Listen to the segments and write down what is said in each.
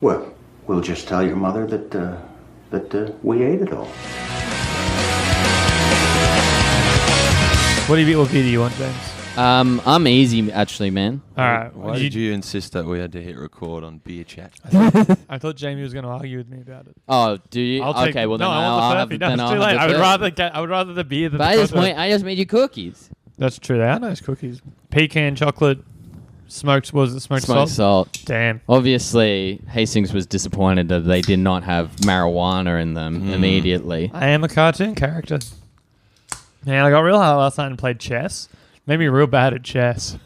Well, we'll just tell your mother that we ate it all. What beer do you want, James? I'm easy, actually, man. All right. Why did you insist that we had to hit record on beer chat? I thought Jamie was going to argue with me about it. Oh, do you? Okay, well, then I I'll want have the the Furphy. No, it's too late. I would rather the beer than But the coconut. I just made you cookies. That's true. They are nice cookies. Pecan chocolate, smoked Smoked salt? salt. Damn. Obviously, Hastings was disappointed that they did not have marijuana in them immediately. I am a cartoon character. Man, I got real hard last night and played chess. Made me real bad at chess.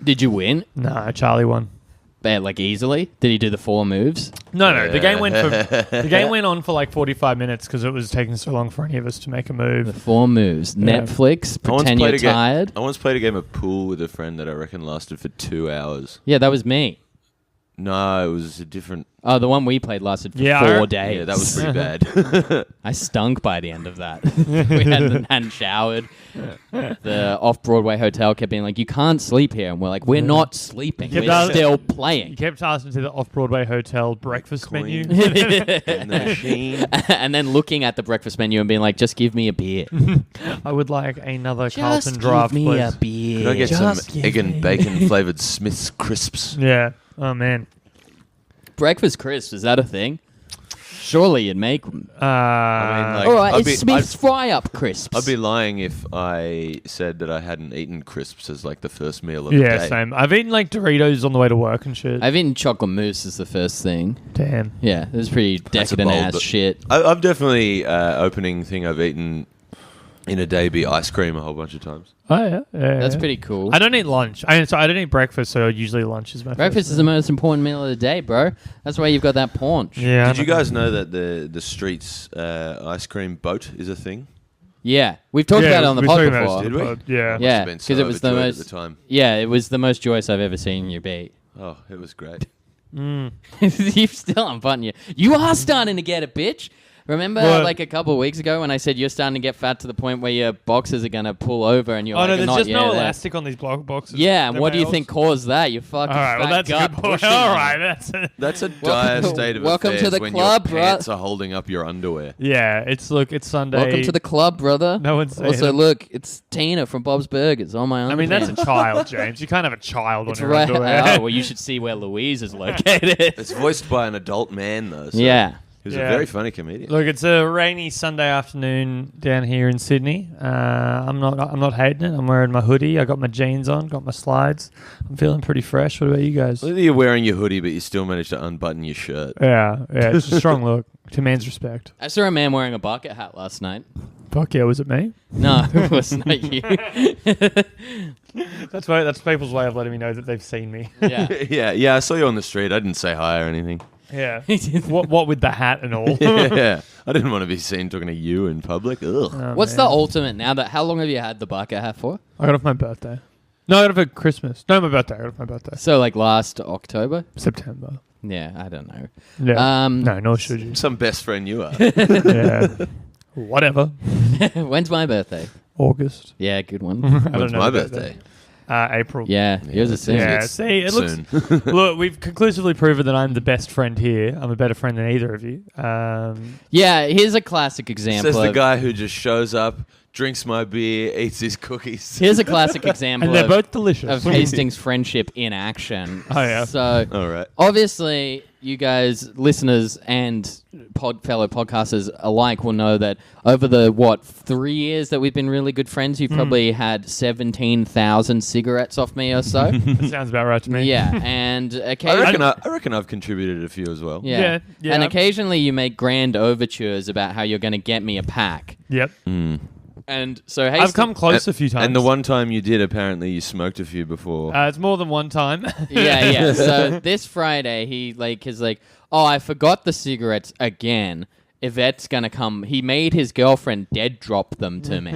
Did you win? No, Charlie won. Like easily? Did he do the 4 moves? No. The game went on for like 45 minutes because it was taking so long for any of us to make a The move. 4 moves. Yeah. Netflix. Pretend you're tired. I once played a game of pool with a friend that I reckon lasted for 2 hours. Yeah, that was me. No, it was a different... Oh, the one we played lasted for Yeah, 4 days. Yeah, that was pretty bad. I stunk by the end of that. We hadn't showered. The off-Broadway hotel kept being like, you can't sleep here. And we're like, we're not sleeping. kept We're asking- still You playing. kept asking to the off-Broadway hotel breakfast menu. Queen. And the machine. And then looking at the breakfast menu and being like, just give me a beer. I would like another Just Carlton give draft, me please. a beer. Could I get Just some give egg and me- bacon flavoured Smith's crisps? Yeah. Oh, man. Breakfast crisps, is that a thing? Surely you'd make them. Like, All right, I'd it's be- Smith's fry-up crisps. I'd be lying if I said that I hadn't eaten crisps as like the first meal of the Yeah, day. same. I've eaten like Doritos on the way to work and shit. I've eaten chocolate mousse as the first thing. Damn. Yeah, it was pretty That's a decadent bold- ass shit. I've definitely opening thing I've eaten in a day be ice cream a whole bunch of times. Oh, yeah. That's pretty cool. I don't eat lunch. I don't eat breakfast, so usually lunch is my Breakfast first is the most important meal of the day, bro. That's why you've got that paunch. Yeah. Did you guys know that the streets ice cream boat is a thing? Yeah, we've talked about it on the pod before. Did we? Yeah. Must Yeah, have been so because it was the overjoyed most. at the time. Yeah, it was the most joyous I've ever seen you be. Oh, it was great. You still unbutton you. You are starting to get it, bitch. Remember, What? like a couple of weeks ago when I said you're starting to get fat to the point where your boxes are gonna pull over and you're Oh, like, no, there's not just yet no there." elastic on these block boxes. Yeah, and No what do you males. think caused that? You fucking All right, well, fat that's a gut good point. pushing All on right, it. That's a dire state of welcome to affairs the when club, your bruh. pants are holding up your underwear. Yeah, it's Sunday. Welcome to the club, brother. No one's saying Also, it. look, it's Tina from Bob's Burgers on my I mean, that's underpants. a child, James. You can't have a child on It's your right. underwear. Oh, well, you should see where Louise is located. It's voiced by an adult man, though. So Yeah. He was Yeah. a very funny comedian. Look, it's a rainy Sunday afternoon down here in Sydney. I'm not hating it. I'm wearing my hoodie. I got my jeans on. Got my slides. I'm feeling pretty fresh. What about you guys? Look at you're wearing your hoodie, but you still managed to unbutton your shirt. Yeah. It's a strong look. To man's respect. I saw a man wearing a bucket hat last night. Fuck yeah, was it me? No, it was not you. That's people's way of letting me know that they've seen me. Yeah. yeah, I saw you on the street. I didn't say hi or anything. Yeah. What with the hat and all? Yeah, I didn't want to be seen talking to you in public. Ugh. Oh, What's the man. ultimate now? How long have you had the bucket hat for? I got it for my birthday. No, I got it for Christmas. No, my birthday. I got it for my birthday. So like last October? September. Yeah, I don't know. Yeah. Um, No, nor should you. Some best friend you are. Yeah. Whatever. When's my birthday? August. Yeah, good one. I don't When's know my the birthday? April. Yeah, yours is soon. Yeah, It's see, it looks. soon. Look, we've conclusively proven that I'm the best friend here. I'm a better friend than either of you. Yeah, here's a classic example. Says the of- guy who just shows up, drinks my beer, eats his cookies. Here's a classic example And they're of, both delicious. of Hastings' friendship in action. Oh, yeah. So All right. obviously, you guys, listeners and fellow podcasters alike, will know that over the 3 years that we've been really good friends, you've probably had 17,000 cigarettes off me or so. That sounds about right to me. Yeah, and I occasionally. reckon I've contributed a few as well. Yeah. Yeah. And occasionally you make grand overtures about how you're going to get me a pack. Yep. And so Hastings, I've come close a few times. And the one time you did, apparently you smoked a few before. It's more than one time. Yeah. So this Friday he is like, oh, I forgot the cigarettes again. Yvette's gonna come. He made his girlfriend dead drop them to me,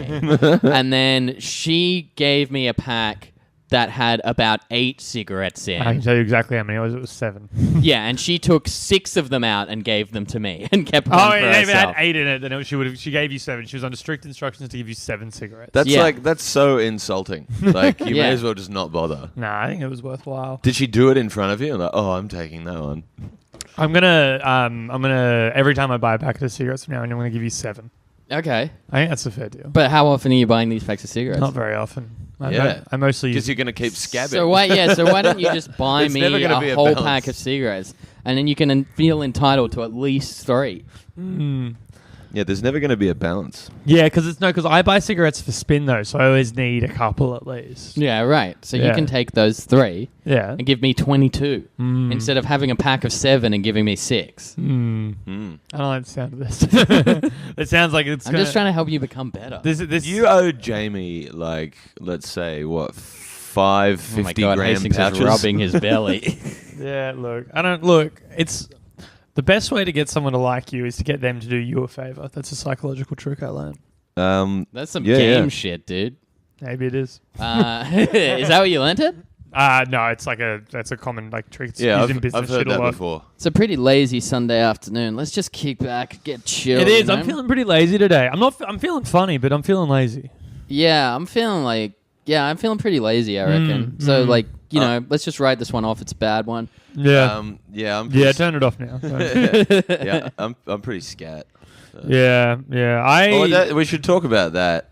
and then she gave me a pack that had about 8 cigarettes in. I can tell you exactly how many it was. It was 7. Yeah, and she took 6 of them out and gave them to me and kept one Oh, for if it had herself. 8 in it, then she gave you 7. She was under strict instructions to give you 7 cigarettes. That's so insulting. Like you Yeah. may as well just not bother. Nah, I think it was worthwhile. Did she do it in front of you? Like, oh, I'm taking that one. I'm gonna every time I buy a packet of cigarettes from now on, I'm gonna give you 7. Okay. I think that's a fair deal. But how often are you buying these packs of cigarettes? Not very often. Yeah. I mostly Because use. you're going to keep scabbing. So why don't you just buy It's me never gonna be a a whole balance. pack of cigarettes, and then you can feel entitled to at least 3. Yeah, there's never going to be a balance. Yeah, because I buy cigarettes for spin though, so I always need a couple at least. Yeah, right. So you Yeah. can take those 3 Yeah. and give me 22 instead of having a pack of 7 and giving me 6. I don't like the sound of this. It sounds like it's. I'm just trying to help you become better. This You owe Jamie, like, let's say, what, 5 oh my 50 God, gram Hastings pouches? is rubbing his belly. Yeah, look. It's the best way to get someone to like you is to get them to do you a favor. That's a psychological trick I learned. That's some Yeah, game yeah. shit, dude. Maybe it is. Is that what you learnt it? No, it's like that's a common like trick. It's Yeah, used in I've business heard shit a that lot. before. It's a pretty lazy Sunday afternoon. Let's just kick back, get chill. It is. you know? I'm feeling pretty lazy today. I'm feeling funny, but I'm feeling lazy. Yeah, I'm feeling pretty lazy, I reckon. So, like, you know, let's just write this one off. It's a bad one. Yeah. Yeah, I'm Yeah, pretty, turn it off now. yeah, I'm pretty scat. yeah. We should talk about that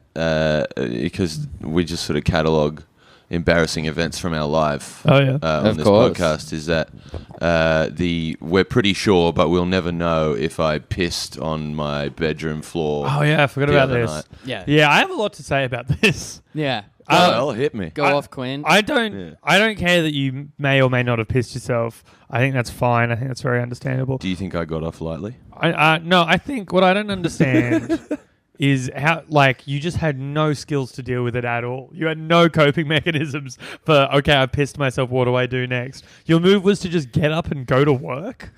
because we just sort of catalogue embarrassing events from our life Oh yeah. on Of this course. podcast. Is that we're pretty sure, but we'll never know if I pissed on my bedroom floor. Oh yeah, I forgot the about other this. night. Yeah. Yeah, I have a lot to say about this. Yeah. Well, hit me. Go off, Quinn. I don't Yeah. I don't care that you may or may not have pissed yourself. I think that's fine. I think that's very understandable. Do you think I got off lightly? No, I think what I don't understand is how you just had no skills to deal with it at all. You had no coping mechanisms for okay, I pissed myself, what do I do next? Your move was to just get up and go to work.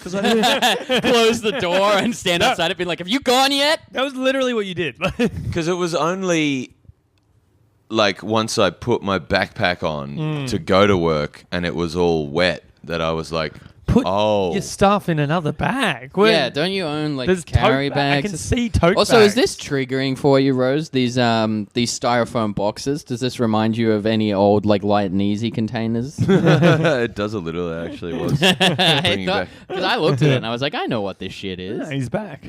Close the door and stand outside it, being like, "Have you gone yet?" That was literally what you did. Because it was only like once I put my backpack on to go to work and it was all wet that I was like, Put oh. your stuff in another bag. Yeah, don't you own like There's carry tote bags. I bags? can see tote Also, bags. is this triggering for you, Rose? These styrofoam boxes. Does this remind you of any old like Light and Easy containers? It does a little, it actually was. Bringing back. Because I looked at it and I was like, I know what this shit Yeah, is. he's back.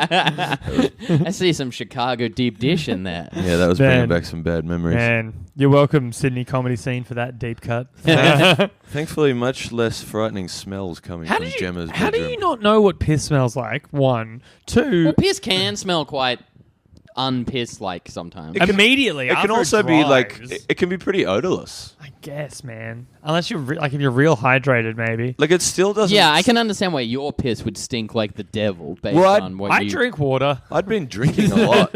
I see some Chicago deep dish in there. Yeah, that was bringing Man. back some bad memories. Man, you're welcome, Sydney comedy scene, for that deep cut. Thankfully, much less frightening smells coming from Gemma's How do bedroom. you not know what piss smells like? 1, 2. Well, piss can smell quite unpiss like sometimes. Immediately. It can after also be like, dries. it can be pretty odorless. I guess, man. Unless you're if you're real hydrated, maybe. Like it still doesn't. Yeah, I can understand why your piss would stink like the devil based Well, on what I you... drink water. I'd been drinking a lot.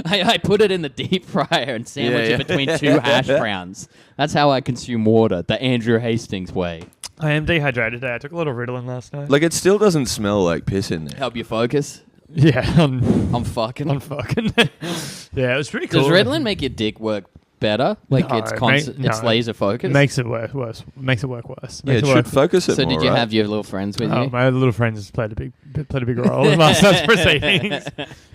I put it in the deep fryer and sandwich Yeah, it yeah. between 2 hash browns. That's how I consume water, the Andrew Hastings way. I am dehydrated today. I took a lot of Ritalin last night. Like it still doesn't smell like piss in there. Help you focus? yeah, I'm fucking. I'm fucking. Yeah, it was pretty cool. Does Ritalin make your dick work better? Like No, it's mate, it's no. laser focus? Makes it worse. Makes it work worse. Yeah, Makes it it work. should focus it So more, did you right? have your little friends with Oh, you? my little friends has played a big role in last night's proceedings.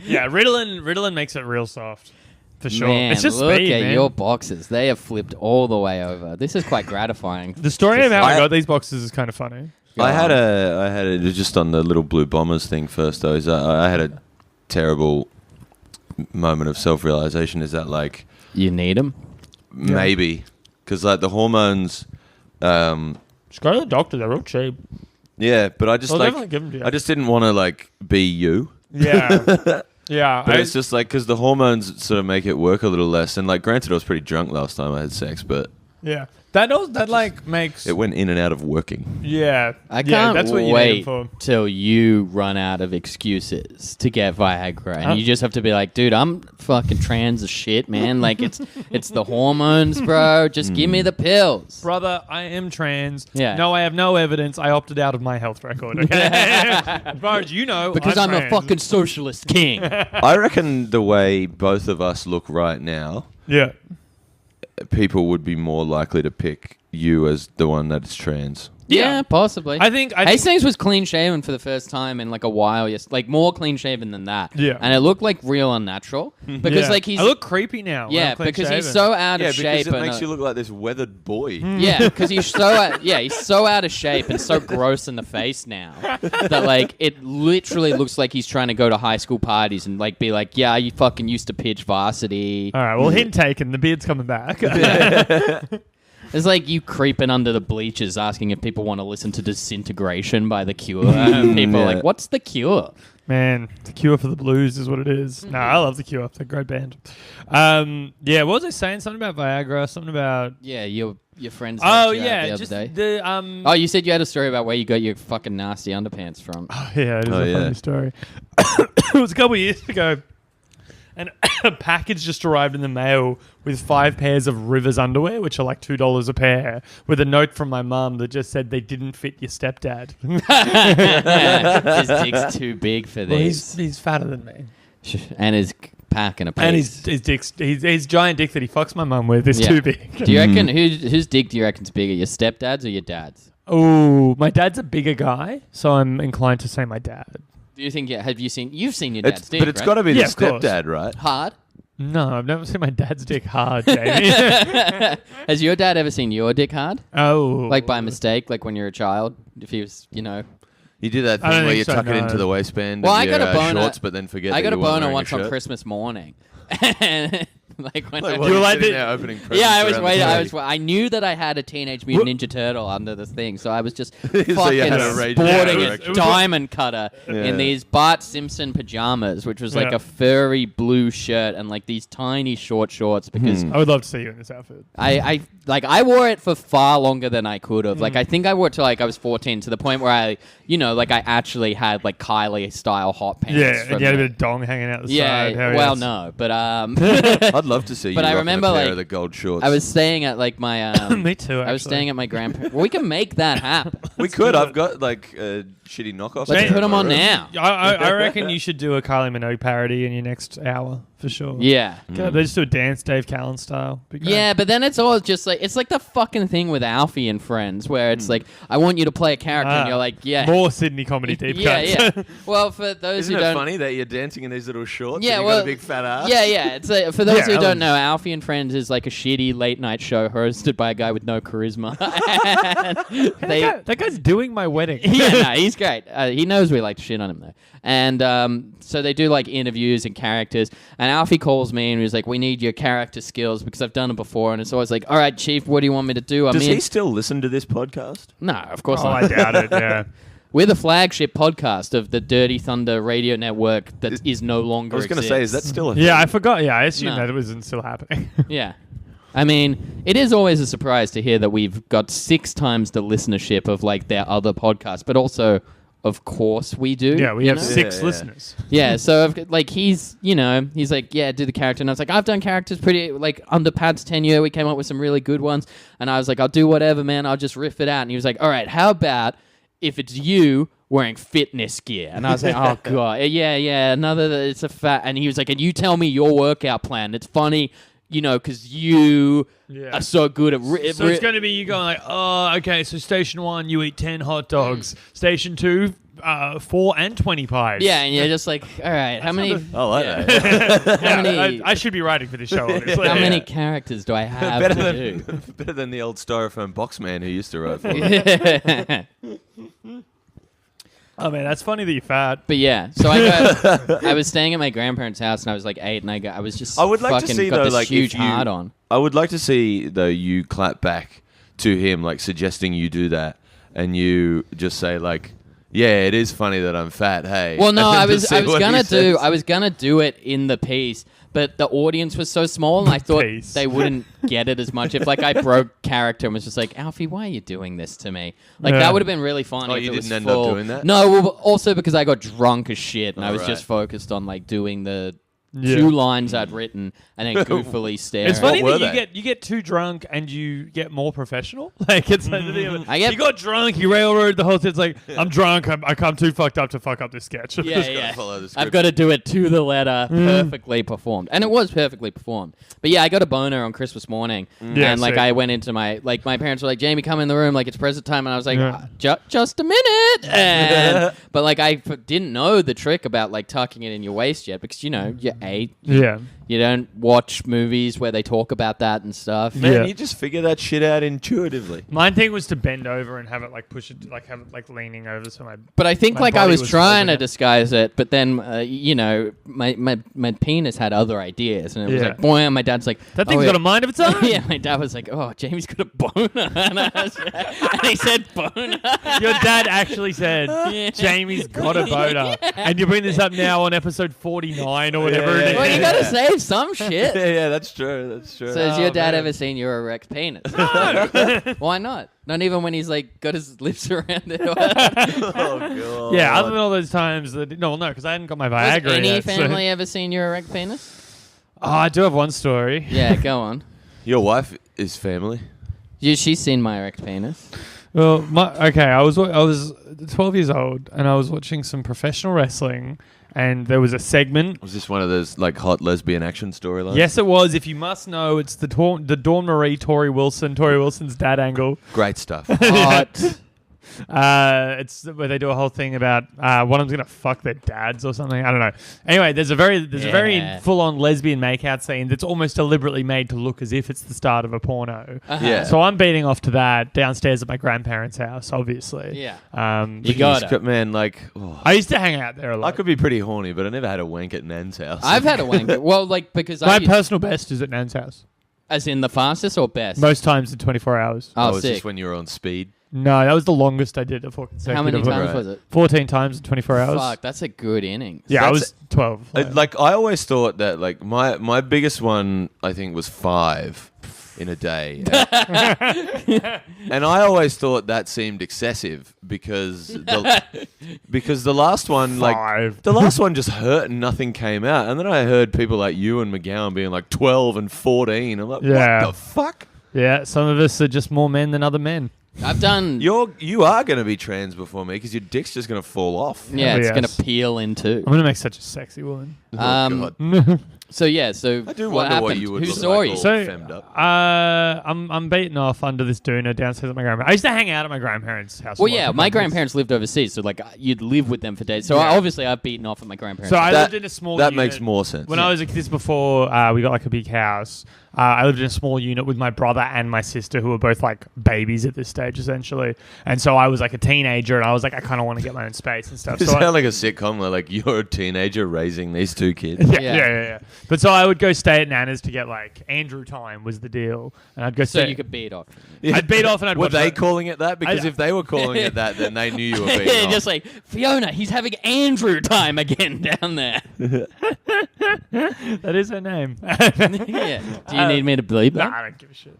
Yeah, Ritalin makes it real soft. For sure. Man, It's just look speed, at man. your boxes. They have flipped all the way over. This is quite gratifying. The story of how I I- got these boxes is kind of funny. I had a just on the little Blue Bombers thing first though. Is I had a terrible moment of self-realization. Is that like You need them? maybe because like the hormones, Just go to the doctor. They're real cheap. yeah. But I just I'll like definitely give them to you. I just didn't want to like be you. Yeah. Yeah. But it's just like because the hormones sort of make it work a little less. And like, granted, I was pretty drunk last time I had sex, but yeah. That like makes. it went in and out of working. Yeah. I yeah, can't that's what you need wait them for. till you run out of excuses to get Viagra, and you just have to be like, "Dude, I'm fucking trans as shit, man. Like it's the hormones, bro. Just give me the pills." Brother, I am trans. Yeah. No, I have no evidence. I opted out of my health record. Okay? As far as you know, Because I'm a trans. fucking socialist king. I reckon the way both of us look right now, Yeah. people would be more likely to pick you as the one that is trans. Yeah, possibly. I think Hastings was clean shaven for the first time in like a while. Yes, like more clean shaven than that. Yeah. and it looked like real unnatural because yeah. like he's I look creepy now. when yeah I'm clean because he's shaven. so out Yeah, of because shape. it and, makes you look like this weathered boy. yeah, because he's so out of shape and so gross in the face now that like it literally looks like he's trying to go to high school parties and like be like, yeah, you fucking used to pitch varsity. All right, well, hint taken. The beard's coming back. It's like you creeping under the bleachers asking if people want to listen to Disintegration by The Cure. People are Yeah. like, what's The Cure? Man, the Cure for the Blues is what it is. No, I love the Cure. They're a great band. Yeah, what was I saying? Something about Viagra. Something about. Yeah, your friends. Oh helped you out yeah, the other just day. the Oh, you said you had a story about where you got your fucking nasty underpants from. Yeah, it is a yeah. funny story. It was a couple of years ago, and a package just arrived in the mail with 5 pairs of Rivers underwear, which are like $2 a pair, with a note from my mum that just said they didn't fit your stepdad. His dick's too big for Well, these. he's fatter than me, And his pack and a piece. and his dick's his giant dick that he fucks my mum with is Yeah. too big. Do you reckon whose dick do you reckon's bigger, your stepdad's or your dad's? Oh, my dad's a bigger guy, so I'm inclined to say my dad. Do you think? You've seen your dad's dick, But it's right? got to be Yeah, the of course. stepdad, right? hard. No, I've never seen my dad's dick hard, Jamie. Has your dad ever seen your dick hard? Oh, Like by mistake, like when you're a child? If he was, You do that I don't thing where think you so, tuck it no. into the waistband Well, of I your got a boner- shorts, but then forget I got that a you weren't boner wearing once a on shirt. Christmas morning. Like when Like, I while You you're were like sitting the- there opening presents yeah, I was around the waiting. party. I knew that I had a Teenage Mutant Ninja Turtle under the thing, so I was just So you fucking had a rage sporting Yeah, a it was- diamond cutter Yeah. in these Bart Simpson pajamas, which was like Yeah. a furry blue shirt and like these tiny short shorts because I would love to see you in this outfit. I wore it for far longer than I could have. Like I think I wore it till like I was 14 to the point where I actually had like Kylie style hot pants. Yeah, from and you had a the- bit of dong hanging out the yeah, side. Hell well, yes. no, but I'd love to see you But I rocking remember, a pair like, of the gold shorts. I was staying at like my. Me too, I was actually. staying at my grandparents. Well, we can make that happen. We could. I've got like shitty knockoffs. Let's there put in them my on room. now. I reckon you should do a Kylie Minogue parody in your next hour for sure. Yeah. They just do a dance Dave Callan style. Be great. Yeah, but then it's all just like it's like the fucking thing with Alfie and Friends, where it's like I want you to play a character, and you're like, yeah, More Sydney comedy deep yeah, cuts. yeah. Well, for those Isn't who it don't, funny that you're dancing in these little shorts? Yeah, and you've well, got a big fat ass. yeah, yeah. It's for those Yeah, who that don't was- know, Alfie and Friends is like a shitty late night show hosted by a guy with no charisma. That guy's doing my wedding. Yeah, no, he's great. He knows we like to shit on him though. And so they do like interviews and characters. And Alfie calls me and he's like, "We need your character skills because I've done it before." And it's always like, "All right, Chief, what do you want me to do?" Does he still listen to this podcast? No, of course Oh, not. I doubt it. Yeah. We're the flagship podcast of the Dirty Thunder radio network that is no longer. I was going to say, is that still a Yeah, I thing? forgot. Yeah, I assumed No. that it wasn't still happening. Yeah. I mean, it is always a surprise to hear that we've got 6 times the listenership of like their other podcasts, but also, of course, we do. Yeah, we you have know? 6 Yeah. listeners. Yeah, so like he's like, yeah, do the character, and I was like, I've done characters pretty like under Pat's tenure. We came up with some really good ones, and I was like, I'll do whatever, man. I'll just riff it out. And he was like, all right, how about if it's you wearing fitness gear? And I was like, oh god, yeah, it's a fat. And he was like, and you tell me your workout plan. It's funny. Because you Yeah. are so good at... So it's going to be you going like, oh, okay, so station 1, you eat 10 hot dogs. Station 2, 4 and 20 pies. yeah, and you're just like, all right, how many... I like that. How many... I should be writing for this show, honestly. How many Yeah. characters do I have better to than do? better than the old styrofoam box man who used to write for me. Oh, man, that's funny that you're fat. But yeah, so I was staying at my grandparents' house and I was like 8 and I was just I would like to fucking see got though, this like huge if you, hard on. I would like to see though you clap back to him, like suggesting you do that, and you just say like, "Yeah, it is funny that I'm fat." Hey. Well, no, And I to was see what he says. gonna do it in the piece, but the audience was so small and I thought Piece. they wouldn't get it as much if like I broke character and was just like, Alfie, why are you doing this to me? Like Yeah. that would have been really funny. Oh, if you it was didn't end up full. doing that? No, well, also because I got drunk as shit and I was right. just focused on like doing the Yeah. 2 lines I'd written and then goofily stare. It's funny were that they? you get too drunk and you get more professional. Like it's like the thing of it. I get- You got drunk, you railroad the whole thing. It's like I'm drunk. I'm too fucked up to fuck up this sketch. Yeah. follow the I've script. got to do it to the letter, perfectly performed, and it was perfectly performed. But yeah, I got a boner on Christmas morning, Yeah, and like sick. I went into my my parents were like, "Jamie, come in the room, like it's present time," and I was like, Yeah. Just a minute," and but like I didn't know the trick about like tucking it in your waist yet because you're 8, Yeah. you don't watch movies where they talk about that and stuff. Man, Yeah. you just figure that shit out intuitively. My thing was to bend over and have it like push it, like have it like leaning over so my. But I think My like I body was was trying to holding it. disguise it, but then my penis had other ideas, and it was Yeah. like, boy, and my dad's like, That thing's "Oh, got a mind of its own. yeah, my dad was like, "Oh, Jamie's got a boner," and he said boner. Your dad actually said Yeah. Jamie's got a boner, and you bring this up now on episode 49 or whatever it is. Well, you gotta save some shit. Yeah, that's true. That's true. So has your Oh, dad man. ever seen your erect penis? Why not? Not even when he's like got his lips around it. oh god. Yeah, other than all those times that no, because I hadn't got my Has Viagra any yet. so- family ever seen your erect penis? Oh, I do have one story. Yeah, go on. Your wife is family. Yeah, she's seen my erect penis. Well, I was 12 years old and I was watching some professional wrestling, and there was a segment. Was this one of those like hot lesbian action storylines? Yes, it was. If you must know, it's the Dawn Marie, Tori Wilson's dad angle. Great stuff. Hot. It's where they do a whole thing about one of them's gonna fuck their dads or something. I don't know. Anyway, there's a very Yeah. full on lesbian makeout scene that's almost deliberately made to look as if it's the start of a porno. Yeah. So I'm beating off to that downstairs at my grandparents' house, obviously. Yeah. You You got it. Man, like, oh, I used to hang out there a I lot. could be pretty horny, but I never had a wank at Nan's house. I've had a wank. Well, like because My I personal best is at Nan's house. as in the fastest or best. Most times in 24 hours. Oh, was sick. this when you were on speed? No, that was the longest I did. How many times Right. was it? 14 times in 24 hours. Fuck, that's a good innings. Yeah, I That's- was 12. Like I always thought that like my biggest one I think was 5 in a day, and I always thought that seemed excessive because the last one like 5. the last one just hurt and nothing came out, and then I heard people like you and McGowan being like 12 and 14. I'm like, Yeah. what the fuck? Yeah, some of us are just more men than other men. I've done. You are going to be trans before me because your dick's just going to fall off. Yeah, it's Yes. gonna peel in two. I'm going to make such a sexy woman. Oh, Um, God. So yeah, so I do what wonder what happened? you would Who look saw like you? all So, femmed up. I'm beaten off under this doona downstairs at my grandparents. I used to hang out at my grandparents' house. Well, a lot yeah, for my months. grandparents lived overseas, so like you'd live with them for days. So Yeah. obviously, I've beaten off at my grandparents. So I That- lived in a small That unit. makes more sense. When I was a kid, this before we got like a big house, I lived in a small unit with my brother and my sister, who were both like babies at this stage, essentially. And so I was like a teenager, and I was like, I kind of want to get my own space and stuff. It So I- sounds like a sitcom where like you're a teenager raising these 2 kids. yeah. But so I would go stay at Nana's to get like Andrew time was the deal, and I'd go so stay. you could beat off. I'd beat off and I'd Were watch they that. calling it that? Because I- if they were calling it that, then they knew you were being Just like Fiona, he's having Andrew time again down there. That is her name. Yeah. Do you need me to bleep Nah, that? I don't give a shit.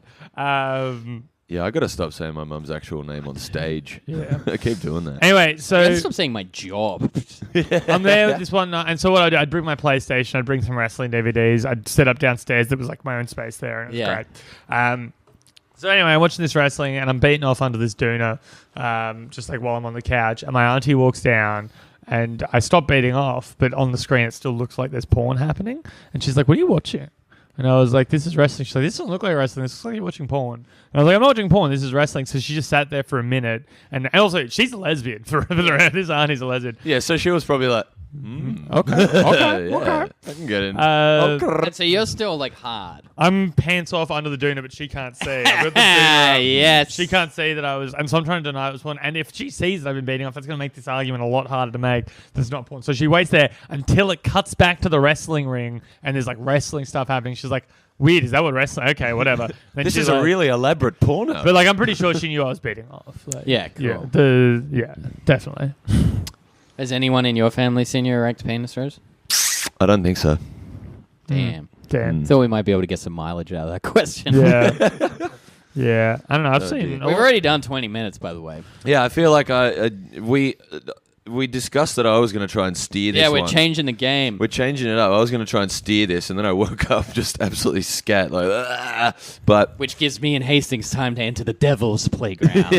Yeah, I got to stop saying my mum's actual name on stage. Yeah. I keep doing that. Anyway, I so gotta stop saying my job. I'm there with this one night, and so what I'd do, I'd bring my PlayStation, I'd bring some wrestling DVDs, I'd set up downstairs. There was like my own space there, and it was Yeah. great. So anyway, I'm watching this wrestling, and I'm beating off under this doona, just like while I'm on the couch, and my auntie walks down, and I stop beating off, but on the screen it still looks like there's porn happening, and she's like, "What are you watching?" And I was like, "This is wrestling." She's like, "This doesn't look like wrestling. This looks like you're watching porn." And I was like, "I'm not watching porn. This is wrestling." So she just sat there for a minute, and also she's a lesbian. For this auntie's a lesbian. Yeah, so she was probably like, Okay, okay, yeah, okay. I can get in. And so you're still like hard. I'm pants off under the doona, but she can't see. I've got the doona up. Yes. She can't see that I was, and so I'm trying to deny it was porn. And if she sees that I've been beating off, that's going to make this argument a lot harder to make. That's not porn. So she waits there until it cuts back to the wrestling ring, and there's like wrestling stuff happening. She's like, "Weird, is that what wrestling?" Okay, whatever. Then this she's is a like- really elaborate porno. But like, I'm pretty sure she knew I was beating off. Like, Yeah, cool. Yeah, definitely. Has anyone in your family seen your erect penis, Rose? I don't think so. Damn. Damn. Thought we might be able to get some mileage out of that question. Yeah. Yeah. I don't know. I've Oh, seen. dear. We've already done 20 minutes, by the way. Yeah, I feel like we discussed that I was going to try and steer this Yeah, we're one. changing the game. We're changing it up. I was going to try and steer this, and then I woke up just absolutely scat, like, but Which gives me and Hastings time to enter the devil's playground.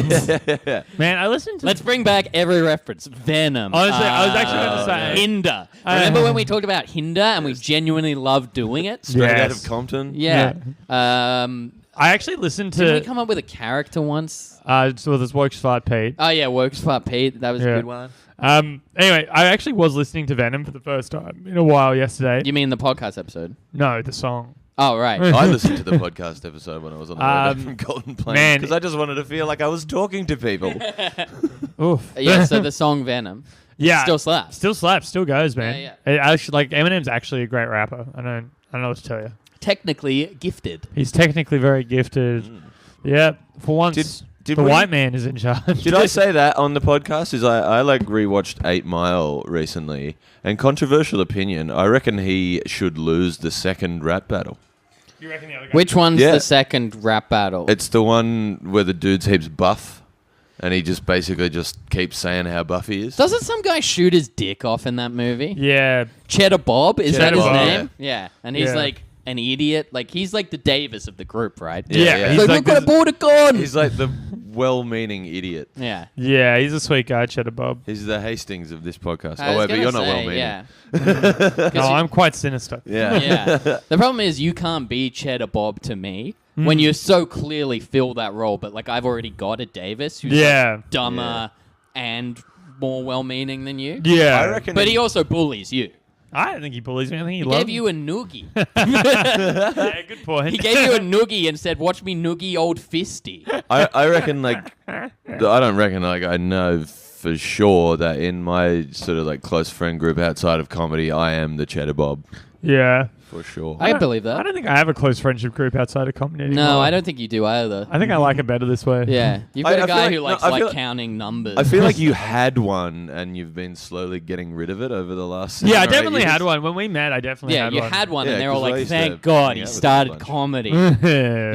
Man, I listened to. Let's bring back every reference. Venom. Honestly, I was actually going to say. Hinder. Remember when we talked about Hinder and we genuinely loved doing it? straight out Yes. of Compton. Yeah. I actually listened Did we to. come up with a character once? So there's Woke Fart Pete. Oh yeah, Works Part Pete. That was a Yeah. good one. Anyway, I actually was listening to Venom for the first time in a while yesterday. You mean the podcast episode? No, the song. Oh right. I listened to the podcast episode when I was on the way back Um, from Golden Plains man. because I just wanted to feel like I was talking to people. Oof. Yeah. So the song Venom. Yeah. Still slaps. Still slaps. Still goes, man. Yeah, It actually, like Eminem's actually a great rapper. I don't know what to tell you. Technically gifted. He's technically very gifted. Yeah. For once, Did the we- white man is in charge. Did I say that on the podcast? Is I like rewatched 8 Mile recently, and controversial opinion, I reckon he should lose the second rap battle. You reckon the other guy? Which one's Yeah. the second rap battle? It's the one where the dude's heaps buff, and he just basically just keeps saying how buff he is. Doesn't some guy shoot his dick off in that movie? Yeah. Cheddar Bob, is that Cheddar his Bob, name? Yeah. And he's Yeah. like an idiot. Like he's like the Davis of the group, right? Yeah. yeah. He's He's like, like look, I this- bought a gun. He's like the well-meaning idiot. Yeah. Yeah, he's a sweet guy, Cheddar Bob. He's the Hastings of this podcast. I Oh, was wait, but gonna you're not say, well-meaning. Yeah. No, I'm quite sinister. Yeah. Yeah. The problem is you can't be Cheddar Bob to me when you so clearly fill that role. But like I've already got a Davis who's Yeah. like, dumber and more well-meaning than you. Yeah. I reckon. But he also bullies you. I don't think he bullies me. I think he, He loves gave you a noogie. Yeah, good point. He gave you a noogie and said, "Watch me noogie old fisty." I reckon like I don't reckon like I know for sure that in my sort of like close friend group outside of comedy, I am the Cheddar Bob Yeah. for sure. I believe I that. don't think I have a close friendship group outside of comedy anymore. No, I don't think you do either. I think I like it better this way. Yeah, you've I got a feel guy like- who no, likes I like feel like- counting numbers. I feel like you had one and you've been slowly getting rid of it over the last. Yeah, I 7 or 8 definitely years. had one. When we met, I definitely yeah, had you one. had one, Yeah, and they're all 'cause I like, used to "Thank hang God out he with a started bunch." comedy." He's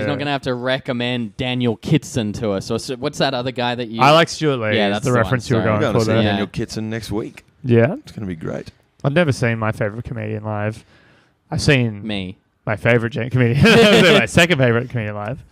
He's not gonna have to recommend Daniel Kitson to us. Or what's that other guy that you? I like Stuart Lee. Yeah, is that's the the one, reference you were sorry. I'm going going for to see there. Yeah. Daniel Kitson next week. Yeah. It's going to be great. I've never seen my favorite comedian live. I've seen me. my favorite comedian. My second favorite comedian live,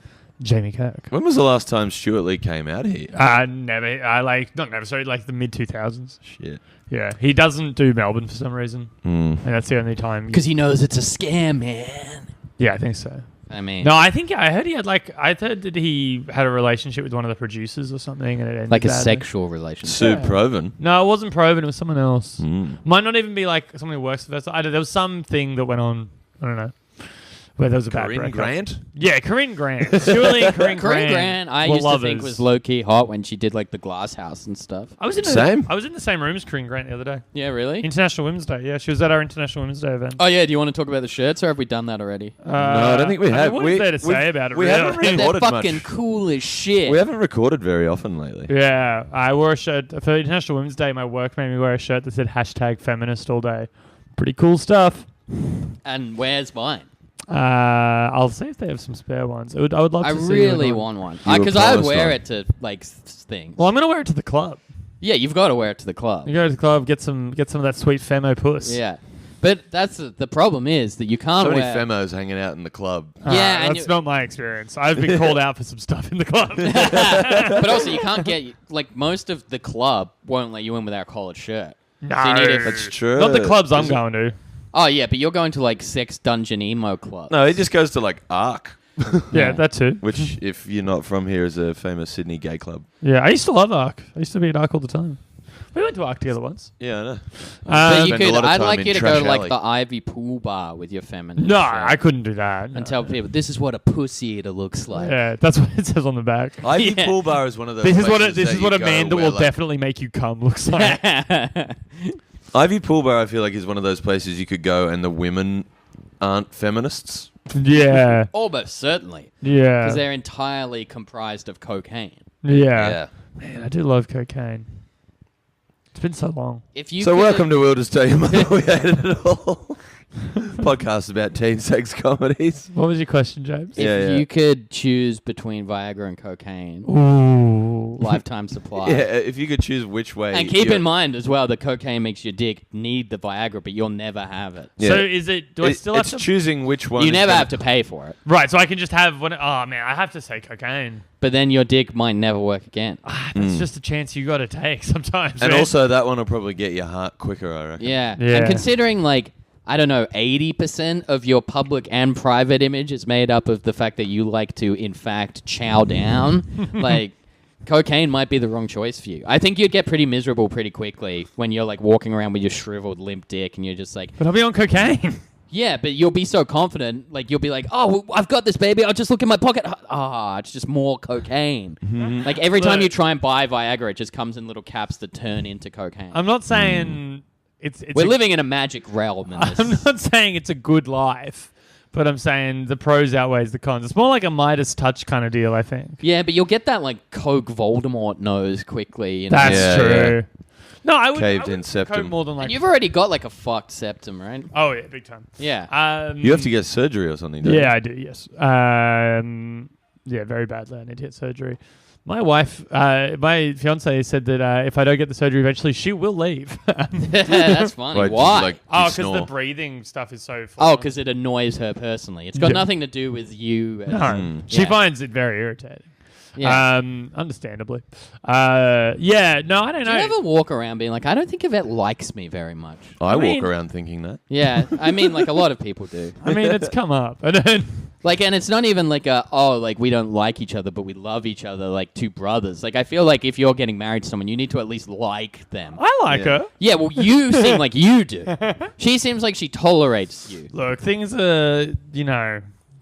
Jamie Kirk. When was the last time Stuart Lee came out here? Never. I like not never. Sorry, like the mid 2000s. Shit. Yeah, he doesn't do Melbourne for some reason, Mm. and that's the only time. Because he knows it's a scam, man. Yeah, I think so. I mean, No, I think I heard he had I heard that he had a relationship with one of the producers or something, and it ended like a badly. sexual relationship. Sue Yeah. Proven. No, it wasn't Proven. It was someone else. Mm. Might not even be like someone who works for Vesta. I don't, there was something that went on. I don't know. Where there was a bad Corinne breakup. Grant? Yeah, Corinne Grant. Surely Corinne Corinne Grant. Grant, I were used to lovers. think was low key hot when she did like the Glass House and stuff. I was in Same? I was in the same room as Corinne Grant the other day. Yeah, really? International Women's Day. Yeah, she was at our International Women's Day event. Oh yeah, do you want to talk about the shirts, or have we done that already? No, I don't think we have. What is there to say we've- about it? we really? haven't really- They're Recorded fucking much. cool as shit. We haven't recorded very often lately. Yeah, I wore a shirt for International Women's Day. My work made me wear a shirt that said #feminist all day. Pretty cool stuff. And where's mine? I'll see if they have some spare ones. I would love I to see really one. want one You because were I would promised wear one. it to like things. Well, I'm gonna wear it to the club. Yeah, you've got to wear it to the club. You go to the club, get some of that sweet femo puss. Yeah, but that's the problem is that you can't So many wear. femmos hanging out in the club. Yeah, and that's you- not my experience. I've been called out for some stuff in the club. But also, you can't get like most of the club won't let you in without a collared shirt. No, So you need it- That's true. Not the clubs I'm Is it- going to. Oh yeah, but you're going to like sex dungeon emo club. No, he just goes to like Arc, Yeah, that too. which, if you're not from here, is a famous Sydney gay club. Yeah, I used to love ARC. I used to be at ARC all the time. We went to ARC together once. Yeah, I know. But you spend a could. lot of I'd time like in you to go Trash to like Alley. the Ivy Pool Bar with your feminine. No, shirt I couldn't do that. and tell people this is what a pussy eater looks like. Yeah, that's what it says on the back. Ivy Yeah. Pool Bar is one of those. This is what places this that is what you a go man that where, will like- definitely make you cum looks like. Ivy Pool Bar, I feel like, is one of those places you could go and the women aren't feminists. Yeah, Almost certainly, yeah, because they're entirely comprised of cocaine. yeah. Man, I do love cocaine. It's been so long. If you So could- welcome to Will Just Tell Your Mother We Hated It All. Podcast about teen sex comedies. What was your question, James? if Yeah, yeah. you could choose between Viagra and cocaine, Ooh, lifetime supply. Yeah, if you could choose which way. And keep you're- in mind as well that cocaine makes your dick need the Viagra, but you'll never have it. Yeah. So is it? Do I still have It's to? choosing which one. You is never gonna- have to pay for it, Right. So I can just have one. Oh man, I have to say cocaine. but then your dick might never work again. That's just a chance you got to take sometimes. And man. also, that one will probably get your heart quicker, I reckon. Yeah. Yeah. And considering like I don't know, 80% of your public and private image is made up of the fact that you like to, in fact, chow down. Like, cocaine might be the wrong choice for you. I think you'd get pretty miserable pretty quickly when you're like walking around with your shriveled, limp dick and you're just like, but I'll be on cocaine. yeah, but you'll be so confident. Like, you'll be like, oh, well, I've got this, baby. I'll just look in my pocket. Ah, it's just more cocaine. Like, every time Look. you try and buy Viagra, it just comes in little caps that turn into cocaine. I'm not saying it's We're a- living in a magic realm in this. I'm not saying it's a good life, but I'm saying the pros outweighs the cons. It's more like a Midas touch kind of deal, I think. Yeah, but you'll get that like Coke Voldemort nose quickly. You know? That's Yeah, true. No, I would. Caved I would in septum. cope more than like. And you've already got like a fucked septum, right? Oh yeah, big time. Yeah. You have to get surgery or something, don't you? Yeah, I do. Yes. Yeah, very badly. I need to get surgery. My wife, my fiance, said that if I don't get the surgery eventually, she will leave. That's funny. Like, Why? like, you Oh, because the snore. breathing stuff is so. Oh, fun. because it annoys her personally. It's got Yeah. nothing to do with you. No, she Yeah. finds it very irritating. Yeah. Understandably. Yeah, no, I don't Do know. you ever walk around being like, I don't think Yvette likes me very much? I mean- walk around thinking that. Yeah, I mean, like a lot of people do. I mean, it's come up. I don't. Like, and it's not even like like we don't like each other, but we love each other, like two brothers. Like, I feel like if you're getting married to someone, you need to at least like them. I like Yeah. her. Yeah, well, you seem like you do. She seems like she tolerates you. Look, things are,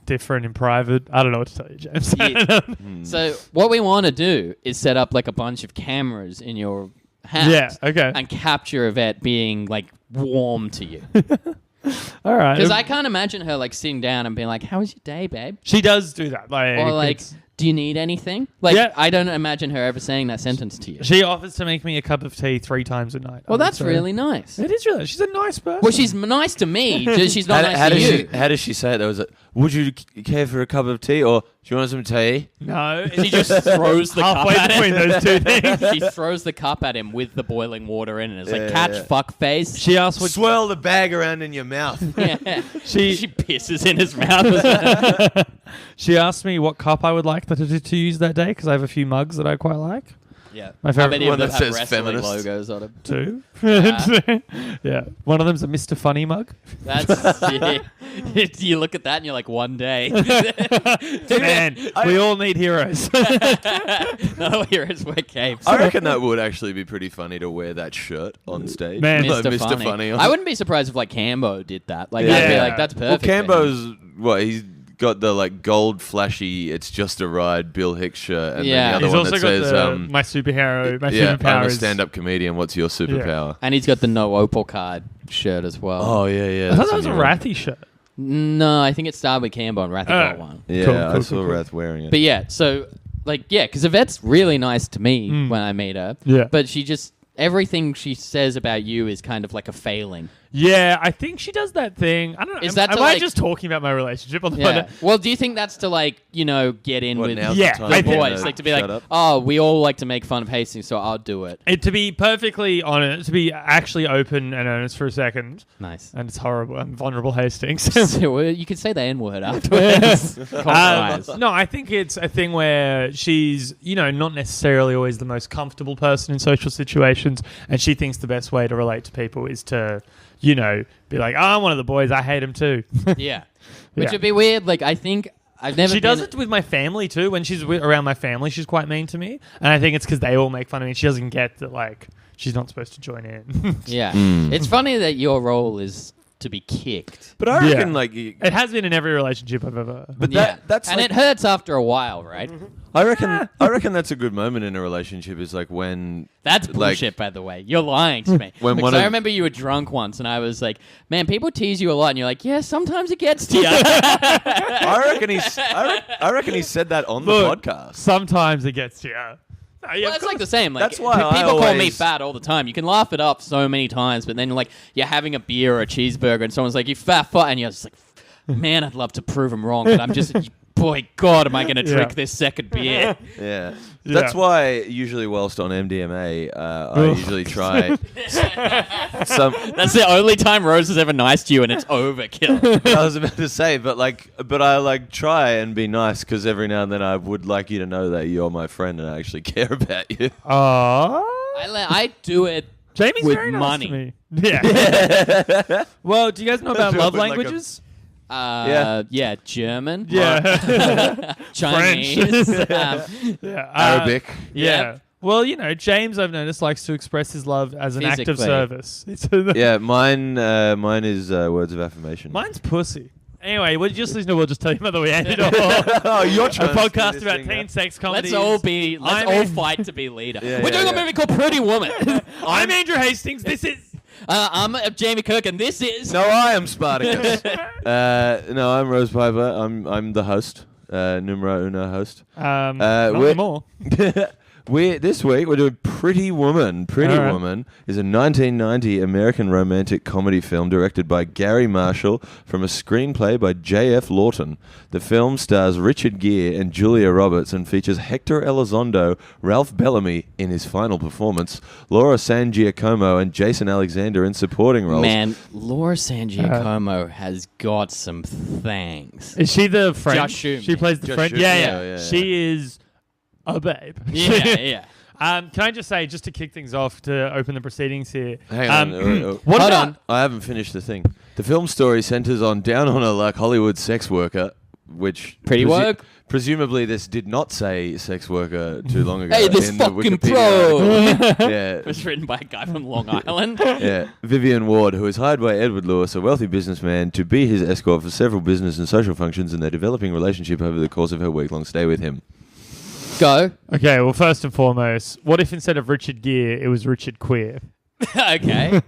different in private. I don't know what to tell you, James. I Yeah. don't know. So what we want to do is set up like a bunch of cameras in your house. Yeah, okay. And capture Yvette being like warm to you. All right. Because I can't imagine her like sitting down and being like, "How was your day, babe?" She does do that. Like, Or like, it's- "Do you need anything?" Like, Yeah. I don't imagine her ever saying that sentence to you. she offers to make me a cup of tea 3 times a night. Well, that's So- really nice. It is really. She's a nice person. Well, she's nice to me. Just she's not nice to does you. how does she say it? There was would you care for a cup of tea or do you want some tea? no, She just throws the cup halfway at between him. those two things. She throws the cup at him with the boiling water in it. It's like, Yeah, catch yeah. fuck face. She asked what Swirl the bag around in your mouth. Yeah. She- she pisses in his mouth. she asked me what cup I would like to use that day because I have a few mugs that I quite like. Yeah. My How favorite many one of them that have says wrestling feminist. logos on them? 2. Ah. Yeah, one of them's a Mr. Funny mug. That's yeah. You look at that and you're like, one day. Man, we all need heroes. No heroes wear capes. I reckon that would actually be pretty funny to wear that shirt on stage. Man. Like Mr. Funny. I wouldn't be surprised if like Cambo did that. Like I'd be Yeah. like, that's Well, perfect. Cambo's what he's got the like gold flashy. It's just a ride. Bill Hicks shirt, and Yeah. then the He's other one also that got says, the, my superhero. My "Yeah, superpower I'm a is stand-up comedian. What's your superpower?" And he's got the no opal card shirt as well. Oh yeah, yeah. I thought that's that was a new one. Rathy shirt. No, I think it started with Cambo and Rathy got one. Yeah, Cool, I cool, saw cool, cool. Rath wearing it. But yeah, so like yeah, because Yvette's really nice to me when I meet her. Yeah. But she just everything she says about you is kind of like a failing. Yeah, I think she does that thing. I don't know. Is Am, that am to, I like- just talking about my relationship on the Yeah. phone? Well, do you think that's to like, get in What, with now's Yeah, the time I the think- boys? Like to be Shut like, up. oh, we all like to make fun of Hastings, so I'll do it. To be perfectly honest, to be actually open and honest for a second, Nice. and it's horrible. I'm vulnerable Hastings. So, well, you could say the N word afterwards. Compromise. No, I think it's a thing where she's, not necessarily always the most comfortable person in social situations, and she thinks the best way to relate to people is to, be like, oh, I'm one of the boys, I hate him too. Yeah. Which Yeah. would be weird. Like, I think I've never She does been- it with my family too. When she's around my family, she's quite mean to me, and I think it's because they all make fun of me. She doesn't get that, like, she's not supposed to join in. Yeah. Mm. It's funny that your role is to be kicked. But I reckon Yeah. like It has been in every relationship I've ever. But Yeah. that's and like- it hurts after a while, right? I reckon that's a good moment in a relationship is like when That's like, bullshit, by the way. You're lying to me. When Because one I of- remember you were drunk once, and I was like, "Man, people tease you a lot," and you're like, "Yeah, sometimes it gets to you." I reckon he said that on Look, the podcast. Sometimes it gets to you. No, yeah, Well, of it's like course. the same. Like, That's why I people call me always- fat all the time. You can laugh it up so many times, but then like you're having a beer or a cheeseburger, and someone's like, "You fat fuck," and you're just like, "Man, I'd love to prove them wrong, but I'm just, boy, God, am I going to drink Yeah. this second beer?" Yeah. That's Yeah. why usually whilst on MDMA, I usually try some. That's the only time Rose is ever nice to you, and it's overkill. I was about to say, but I like try and be nice because every now and then I would like you to know that you're my friend and I actually care about you. I do it Jamie's with very nice money. to me. Yeah. Well, do you guys know about Do it love with, like, a- languages? Yeah, German. Yeah. Chinese. Yeah. Arabic. Yeah. Yep. Well, James, I've noticed, likes to express his love as an act of Physically. service. Yeah, mine is words of affirmation. Mine's pussy. Anyway, we'll just listen to We'll Just Tell You Mother We Ended All. Oh, you're A trying to do podcast this about thing teen now. sex comedies. Let's I'm all in- fight to be leader. Yeah, We're yeah, doing a yeah. movie called Pretty Woman. I'm Andrew Hastings. This is... I'm Jamie Kirk, and this is. No, I am Spartacus. No, I'm Rose Piper. I'm the host, numero uno host. not we're- anymore. This week we're doing Pretty Woman. Pretty All right. Woman is a 1990 American romantic comedy film directed by Gary Marshall from a screenplay by J.F. Lawton. The film stars Richard Gere and Julia Roberts and features Hector Elizondo, Ralph Bellamy in his final performance, Laura San Giacomo and Jason Alexander in supporting roles. Man, Laura San Giacomo has got some things. Is she the friend? Just shoot She me. plays the Just friend? shoot Yeah, me. yeah, Yeah. She is a babe. Yeah. Can I just say, just to kick things off, to open the proceedings here. Hang on. What Hold about... on. I haven't finished the thing. The film story centers on down-on-her-luck Hollywood sex worker, which... Pretty work? Presumably this did not say sex worker too long ago. Hey, this in the fucking Wikipedia article. pro. Yeah. It was written by a guy from Long Island. Yeah, Vivian Ward, who is hired by Edward Lewis, a wealthy businessman, to be his escort for several business and social functions in their developing relationship over the course of her week-long stay with him. Go. Okay, well, first and foremost, what if instead of Richard Gere, it was Richard Queer? Okay.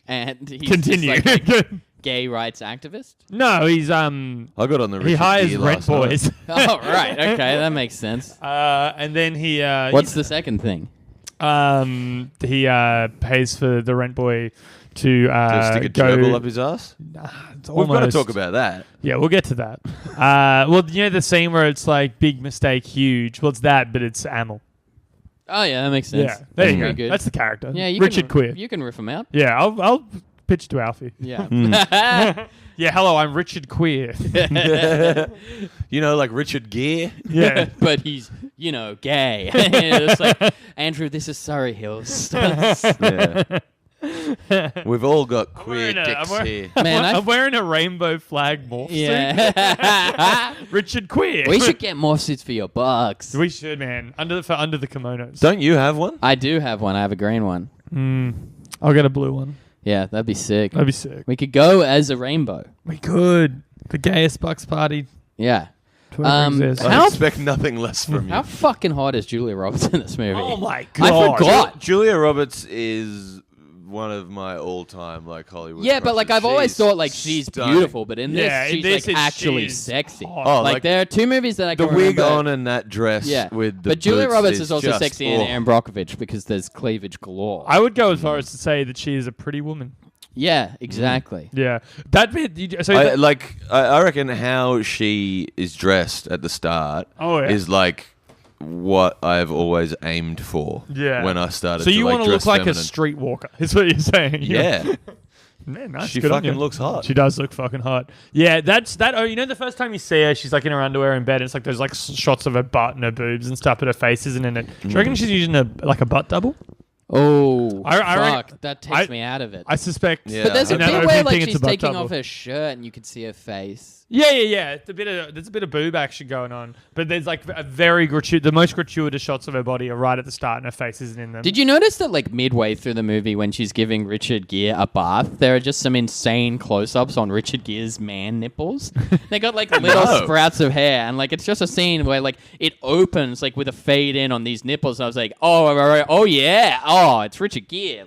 And he's Continue. just like a gay rights activist. No, he's I got on the Richard he hires Gere rent last night. boys. Oh, right. Okay, that makes sense. And then he What's the second thing? he pays for the rent boy to To stick a go. gerbil up his ass? It's We've got to almost- talk about that. Yeah, we'll get to that. Well, the scene where it's like big mistake, huge. Well, it's that, but it's Amel. Oh, yeah, that makes sense. Yeah, there you go. Pretty good. That's the character. Yeah, Richard Queer. You can riff him out. Yeah, I'll pitch to Alfie. Yeah. Yeah, hello, I'm Richard Queer. You know, like Richard Gere? Yeah. But he's, gay. It's like, Andrew, this is Surrey Hills. Yeah. We've all got queer wearing a- dicks I'm here. Man, I'm wearing a rainbow flag morph suit. yeah. Richard Queer. We should get morph suits for your bugs. We should, man. Under the kimonos. Don't you have one? I do have one. I have a green one. I'll get a blue one. Yeah, that'd be sick. That'd be sick. We could go as a rainbow. We could. The gayest bucks party Yeah. to ever exist. I How- expect nothing less from you. How fucking hot is Julia Roberts in this movie? Oh my I god. forgot. Julia Roberts is one of my all-time Hollywood. Yeah, but crushes. I've always She's thought she's stunning. beautiful, but in this Yeah, in she's this it's- actually she's sexy. hot. Oh, like there are two movies that I The can wig remember. on and that dress Yeah, with the but Julia boots Roberts is also just- sexy oh. in Aaron Brockovich because there's cleavage galore. I would go as far as to say that she is a pretty woman. Yeah, exactly. Yeah. That bit. So I, that- like I reckon how she is dressed at the start Oh, yeah. is like what I've always aimed for. Yeah. When I started. so you want to look like a feminine. streetwalker, is what you're saying. Yeah. Man, nice. She Good on fucking you. looks hot. She does look fucking hot. Yeah, that's that. Oh, the first time you see her, she's like in her underwear in bed. And it's like there's like shots of her butt and her boobs and stuff, but her face isn't in it. Do you reckon she's using a butt double? Oh, I fuck! That takes I- me out of it. I suspect. Yeah. but there's a in that bit opening where thing, it's she's a butt taking double. off her shirt and you can see her face. Yeah. There's a bit of boob action going on, but there's like a very the most gratuitous shots of her body are right at the start, and her face isn't in them. Did you notice that midway through the movie when she's giving Richard Gere a bath, there are just some insane close-ups on Richard Gere's man nipples? They got little No. sprouts of hair, and it's just a scene where it opens with a fade in on these nipples, and I was like, oh yeah, oh it's Richard Gere,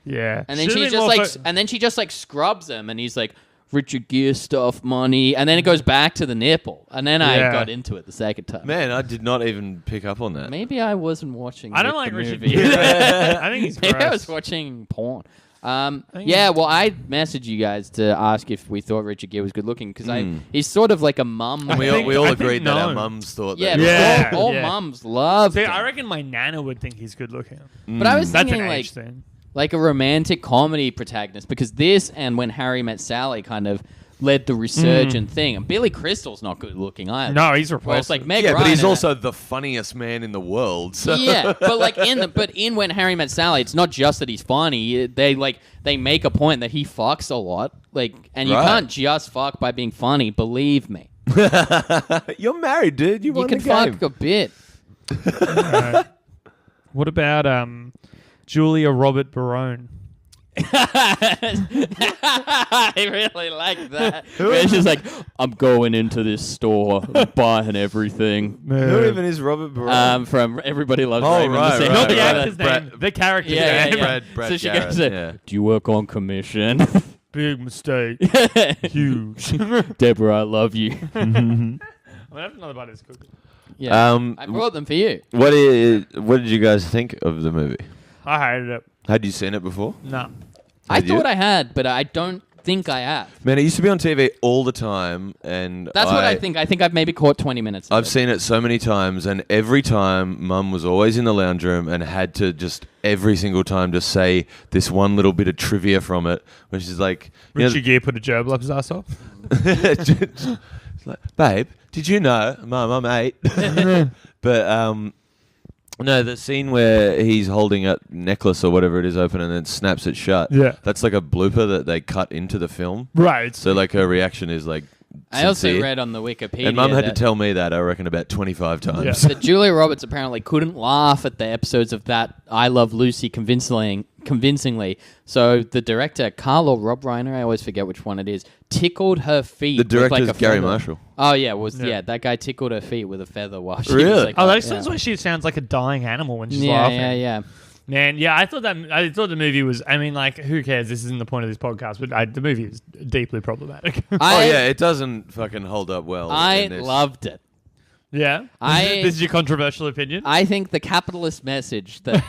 Yeah. and then Should've she been just more and then she just scrubs him, and he's like, Richard Gere stuff money, and then it goes back to the nipple, and then I Yeah. got into it the second time. Man, I did not even pick up on that. Maybe I wasn't watching. I don't the like Richard movie. Gere. I think he's Maybe I gross. was watching porn. Yeah, well, I messaged you guys to ask if we thought Richard Gere was good looking because he's sort of like a mum. And we think- all I think agreed that our no. mums thought Yeah, that. but all Yeah. mums love See, him. I reckon my nana would think he's good looking. But I was That's thinking an age like thing. a romantic comedy protagonist because this and When Harry Met Sally kind of led the resurgent thing. And Billy Crystal's not good looking either. No, he's Whereas repulsive. like Meg Yeah, Ryan but he's and- also the funniest man in the world. So. yeah, but like in When Harry Met Sally, it's not just that he's funny. They make a point that he fucks a lot. Like, and you Right. can't just fuck by being funny. Believe me, You're married, dude. You you won can the game. fuck a bit. Alright. What about Julia Robert Barone? I really like that. It's just like, I'm going into this store, buying everything. Who even is Robert Barone? From Everybody Loves Oh, Raymond. right, the right, Not the right. actor's Brett- name, the character's Yeah, name. yeah. Brad So she Garrett, goes, yeah. do you work on commission? Big mistake. Huge. Deborah, I love you. I'm gonna have another bite of this cookie. Yeah, I brought them for you. What did you guys think of the movie? I hated it. Had you seen it before? No. I Did you? thought I had, but I don't think I have. Man, it used to be on TV all the time, and That's what I think. I think I've maybe caught 20 minutes of I've it. seen it so many times, and every time, Mum was always in the lounge room and had to just every single time just say this one little bit of trivia from it, which is like, you know, Richard Gere put a gerbil up his ass off. it's like, babe, did you know, Mum, I'm 8. But no, the scene where he's holding a necklace or whatever it is open and then snaps it shut. Yeah. That's like a blooper that they cut into the film. Right. So like her reaction is like I also sincere. read on the Wikipedia And Mum had to that tell me that, I reckon, about 25 times. Yeah. that Julia Roberts apparently couldn't laugh at the episodes of that I Love Lucy convincingly. So the director, Carl or Rob Reiner, I always forget which one it is, tickled her feet. The with, director's like, a Gary feather. Marshall. Oh, yeah, Yeah. that guy tickled her feet with a feather while she Really? was like, Oh, that yeah. explains why she sounds like a dying animal when she's Yeah, laughing. yeah. Man, yeah, I thought the movie was. I mean, like, who cares? This isn't the point of this podcast, but the movie is deeply problematic. Oh, yeah, it doesn't fucking hold up well. I in this. loved it. Yeah, this is your controversial opinion. I think the capitalist message that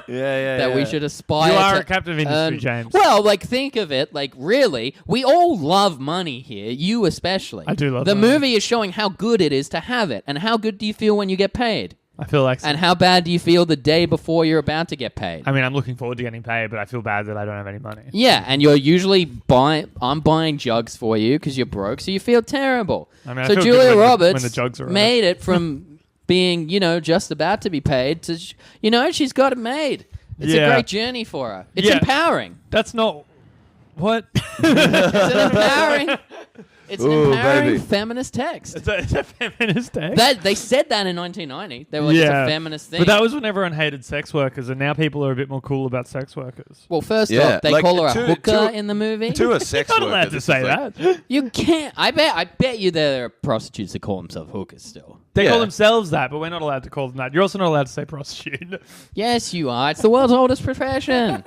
that we should aspire You are to a captive industry, earn- James. Well, like, think of it, like, really, we all love money here, you especially. I do love the money. movie is showing how good it is to have it, and how good do you feel when you get paid? I feel like. And how bad do you feel the day before you're about to get paid? I mean, I'm looking forward to getting paid, but I feel bad that I don't have any money. Yeah, and you're usually I'm buying jugs for you because you're broke, so you feel terrible. I mean, I so feel good Julia when Roberts the jugs are made it from being, just about to be paid to, she's got it made. It's a Yeah. great journey for her. It's Yeah. empowering. That's not what. It's an empowering. It's an Ooh, empowering baby. feminist text. it's a feminist text. They said that in 1990. They were like, it's a feminist thing. But that was when everyone hated sex workers, and now people are a bit more cool about sex workers. well, first Yeah, off, they like, call her to- a hooker to- in the movie. To a sex Not worker. allowed to this say is like- that. You can't. I bet you there are prostitutes that call themselves hookers still. They Yeah. call themselves that, but we're not allowed to call them that. You're also not allowed to say prostitute. Yes, you are. It's the world's oldest profession.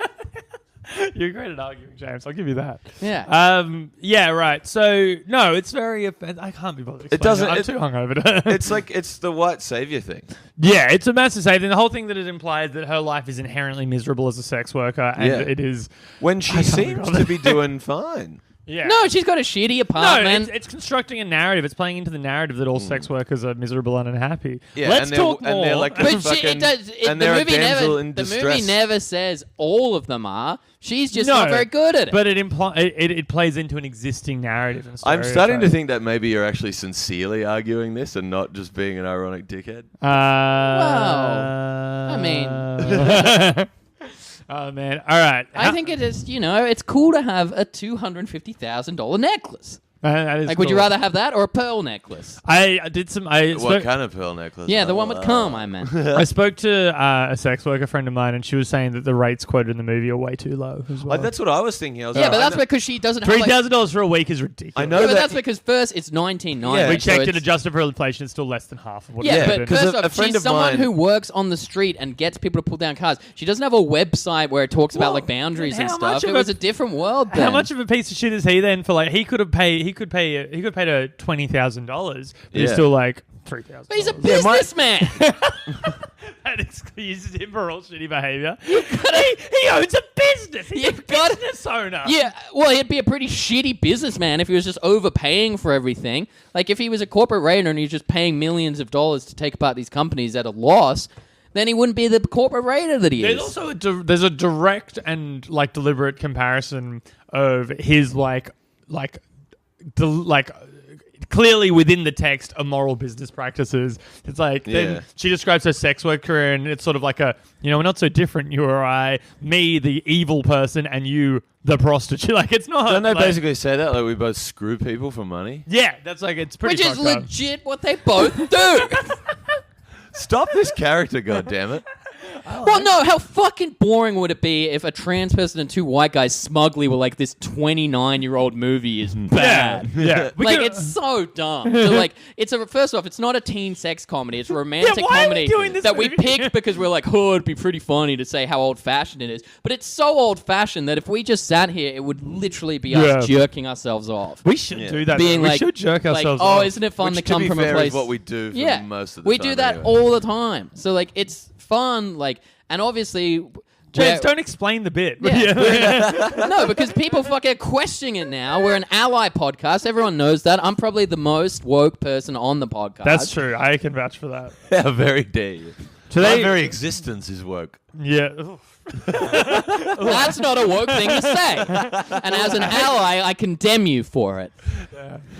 You're great at arguing, James. I'll give you that. Yeah. Yeah, right. So, no, it's very offensive. I can't be bothered. It doesn't- I'm it- too hungover to. It's like, it's the white savior thing. Yeah, it's a massive save. And the whole thing that it implies that her life is inherently miserable as a sex worker, and Yeah. it is. When she can't be seems bothered. to be doing fine. Yeah. No, she's got a shitty No, apartment. it's constructing a narrative. It's playing into the narrative that all sex workers are miserable and unhappy. Yeah, Let's and they're- talk and more. they're like but fucking- it does. and The they're a movie damsel never. in The movie distress. never says all of them are. She's just No, not very good at it. But it plays into an existing narrative. And I'm starting to stereotype. think that maybe you're actually sincerely arguing this and not just being an ironic dickhead. I mean- oh man! All right. I think it is. It's cool to have a $250,000 necklace. That is Like, would you cool. rather have that or a pearl necklace? I did some. I What spoke, kind of pearl necklace? Yeah, the one with cum, I meant. I spoke to a sex worker friend of mine, and she was saying that the rates quoted in the movie are way too low as well. That's what I was thinking. I was Yeah, like, but I that's know- because she doesn't have $3,000 for a week is ridiculous. I know Yeah, but that- that's because first it's 1990. Yeah. We so checked it, it's- adjusted for inflation, it's still less than half of what Yeah, it Yeah, would but have because first a off, friend she's of someone mine- who works on the street and gets people to pull down cars. She doesn't have a website where it talks about like boundaries then and how much stuff. It of a- was a different world then. How much of a piece of shit is he then for like he could have paid her $20,000, but he's Yeah. still like $3,000. But he's a businessman. That excuses him for all shitty behavior. he owns a business. He's a business owner. Yeah, well, he'd be a pretty shitty businessman if he was just overpaying for everything. Like, if he was a corporate raider and he's just paying millions of dollars to take apart these companies at a loss, then he wouldn't be the corporate raider that he There's is. also there's a direct and like deliberate comparison of his clearly within the text immoral business practices. It's like then she describes her sex work career and it's sort of like we're not so different, you or I, me the evil person and you the prostitute. Like it's not. Don't they like, basically say that? Like we both screw people for money? Yeah, that's like it's pretty Which is fucked up. legit what they both do. Stop this character, goddammit. Well, no, how fucking boring would it be if a trans person and two white guys smugly were like, this 29-year-old movie is bad. Yeah. Like, it's so dumb. So, like, first off, it's not a teen sex comedy. It's a romantic why are we comedy doing this that we movie? picked because we're like, oh, it'd be pretty funny to say how old-fashioned it is. But it's so old-fashioned that if we just sat here, it would literally be us jerking ourselves off. We should do that. Being we like, should jerk like, ourselves oh, off. isn't it fun Which, to come be from fair, a place? is what we do for most of the we time. do that anyway. all the time. So, like, it's fun, like, and obviously... James, don't explain the bit. Yeah. No, because people fucking questioning it now. We're an ally podcast. Everyone knows that. I'm probably the most woke person on the podcast. That's true. I can vouch for that. How very dare you. Today- My very existence is woke. Yeah. That's not a woke thing to say. And as an ally, I condemn you for it.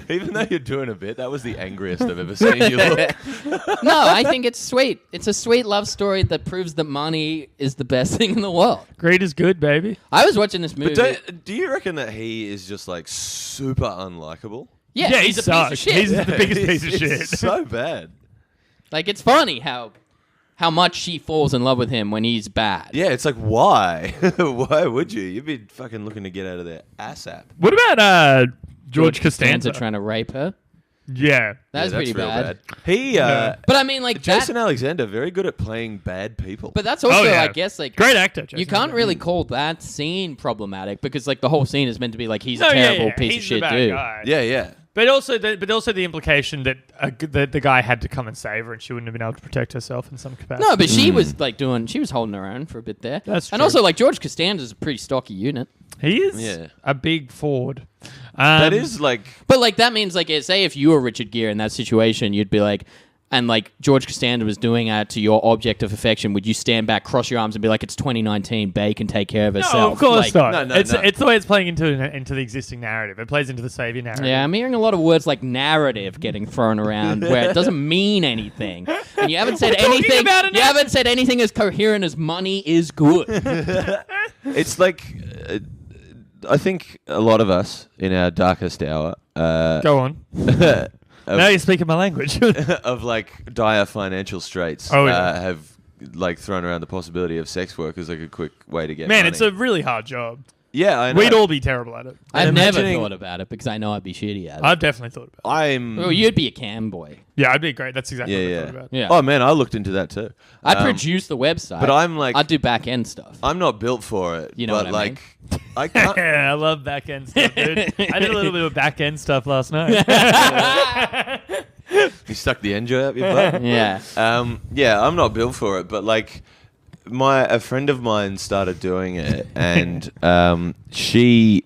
Even though you're doing a bit, that was the angriest I've ever seen you look. No, I think it's sweet. It's a sweet love story that proves that money is the best thing in the world. Greed is good, baby. I was watching this movie. But do you reckon that he is just like super unlikable? yeah, he he's a sucks. piece of shit. He's the biggest piece of It's shit. so bad. Like, it's funny how much she falls in love with him when he's bad. Yeah, it's like, why? Why would you? You'd be fucking looking to get out of there ASAP. What about George Costanza Costanza? trying to rape her. Yeah. That's pretty real bad. He, But I mean, like, Jason that, Alexander, very good at playing bad people. but that's also, Oh, yeah. I guess, like, Great actor. Jason you can't Alexander. really call that scene problematic because, like, the whole scene is meant to be like he's No, a terrible yeah. piece He's of shit the bad dude. guy. yeah. But also the implication that the guy had to come and save her, and she wouldn't have been able to protect herself in some capacity. No, but she was like she was holding her own for a bit there. That's And true. also, like, George Costanza's a pretty stocky unit. He is Yeah. a big Ford. That is like... But like that means like say if you were Richard Gere in that situation, you'd be like, and like George Costanza was doing that to your object of affection, would you stand back, cross your arms, and be like, "It's 2019, Bae can take care of herself"? No, of course Like, not. no, it's no. the way it's playing into the existing narrative. It plays into the savior narrative. Yeah, I'm hearing a lot of words like narrative getting thrown around where it doesn't mean anything, and you haven't said We're talking anything. about it You now. haven't said anything as coherent as money is good. It's like... I think a lot of us in our darkest hour... Go on. Now you're speaking my language. of like dire financial straits Oh, yeah. have like thrown around the possibility of sex work as like a quick way to get Man, money. it's a really hard job. yeah, I know. We'd all be terrible at it. I've never imagining- thought about it because I know I'd be shitty at it. I've definitely thought about I'm Well, you'd be a cam boy. it. Yeah, I'd be great. That's exactly what I yeah. thought about. Yeah. Oh man, I looked into that too. I'd Um, produce the website. but I'm like- I'd do back end stuff. I'm not built for it. You know but what I mean? like I can't. Yeah, I love back end stuff, dude. I did a little bit of back end stuff last night. You stuck the engine up your butt. Yeah. Yeah, I'm not built for it, but like a friend of mine started doing it, and she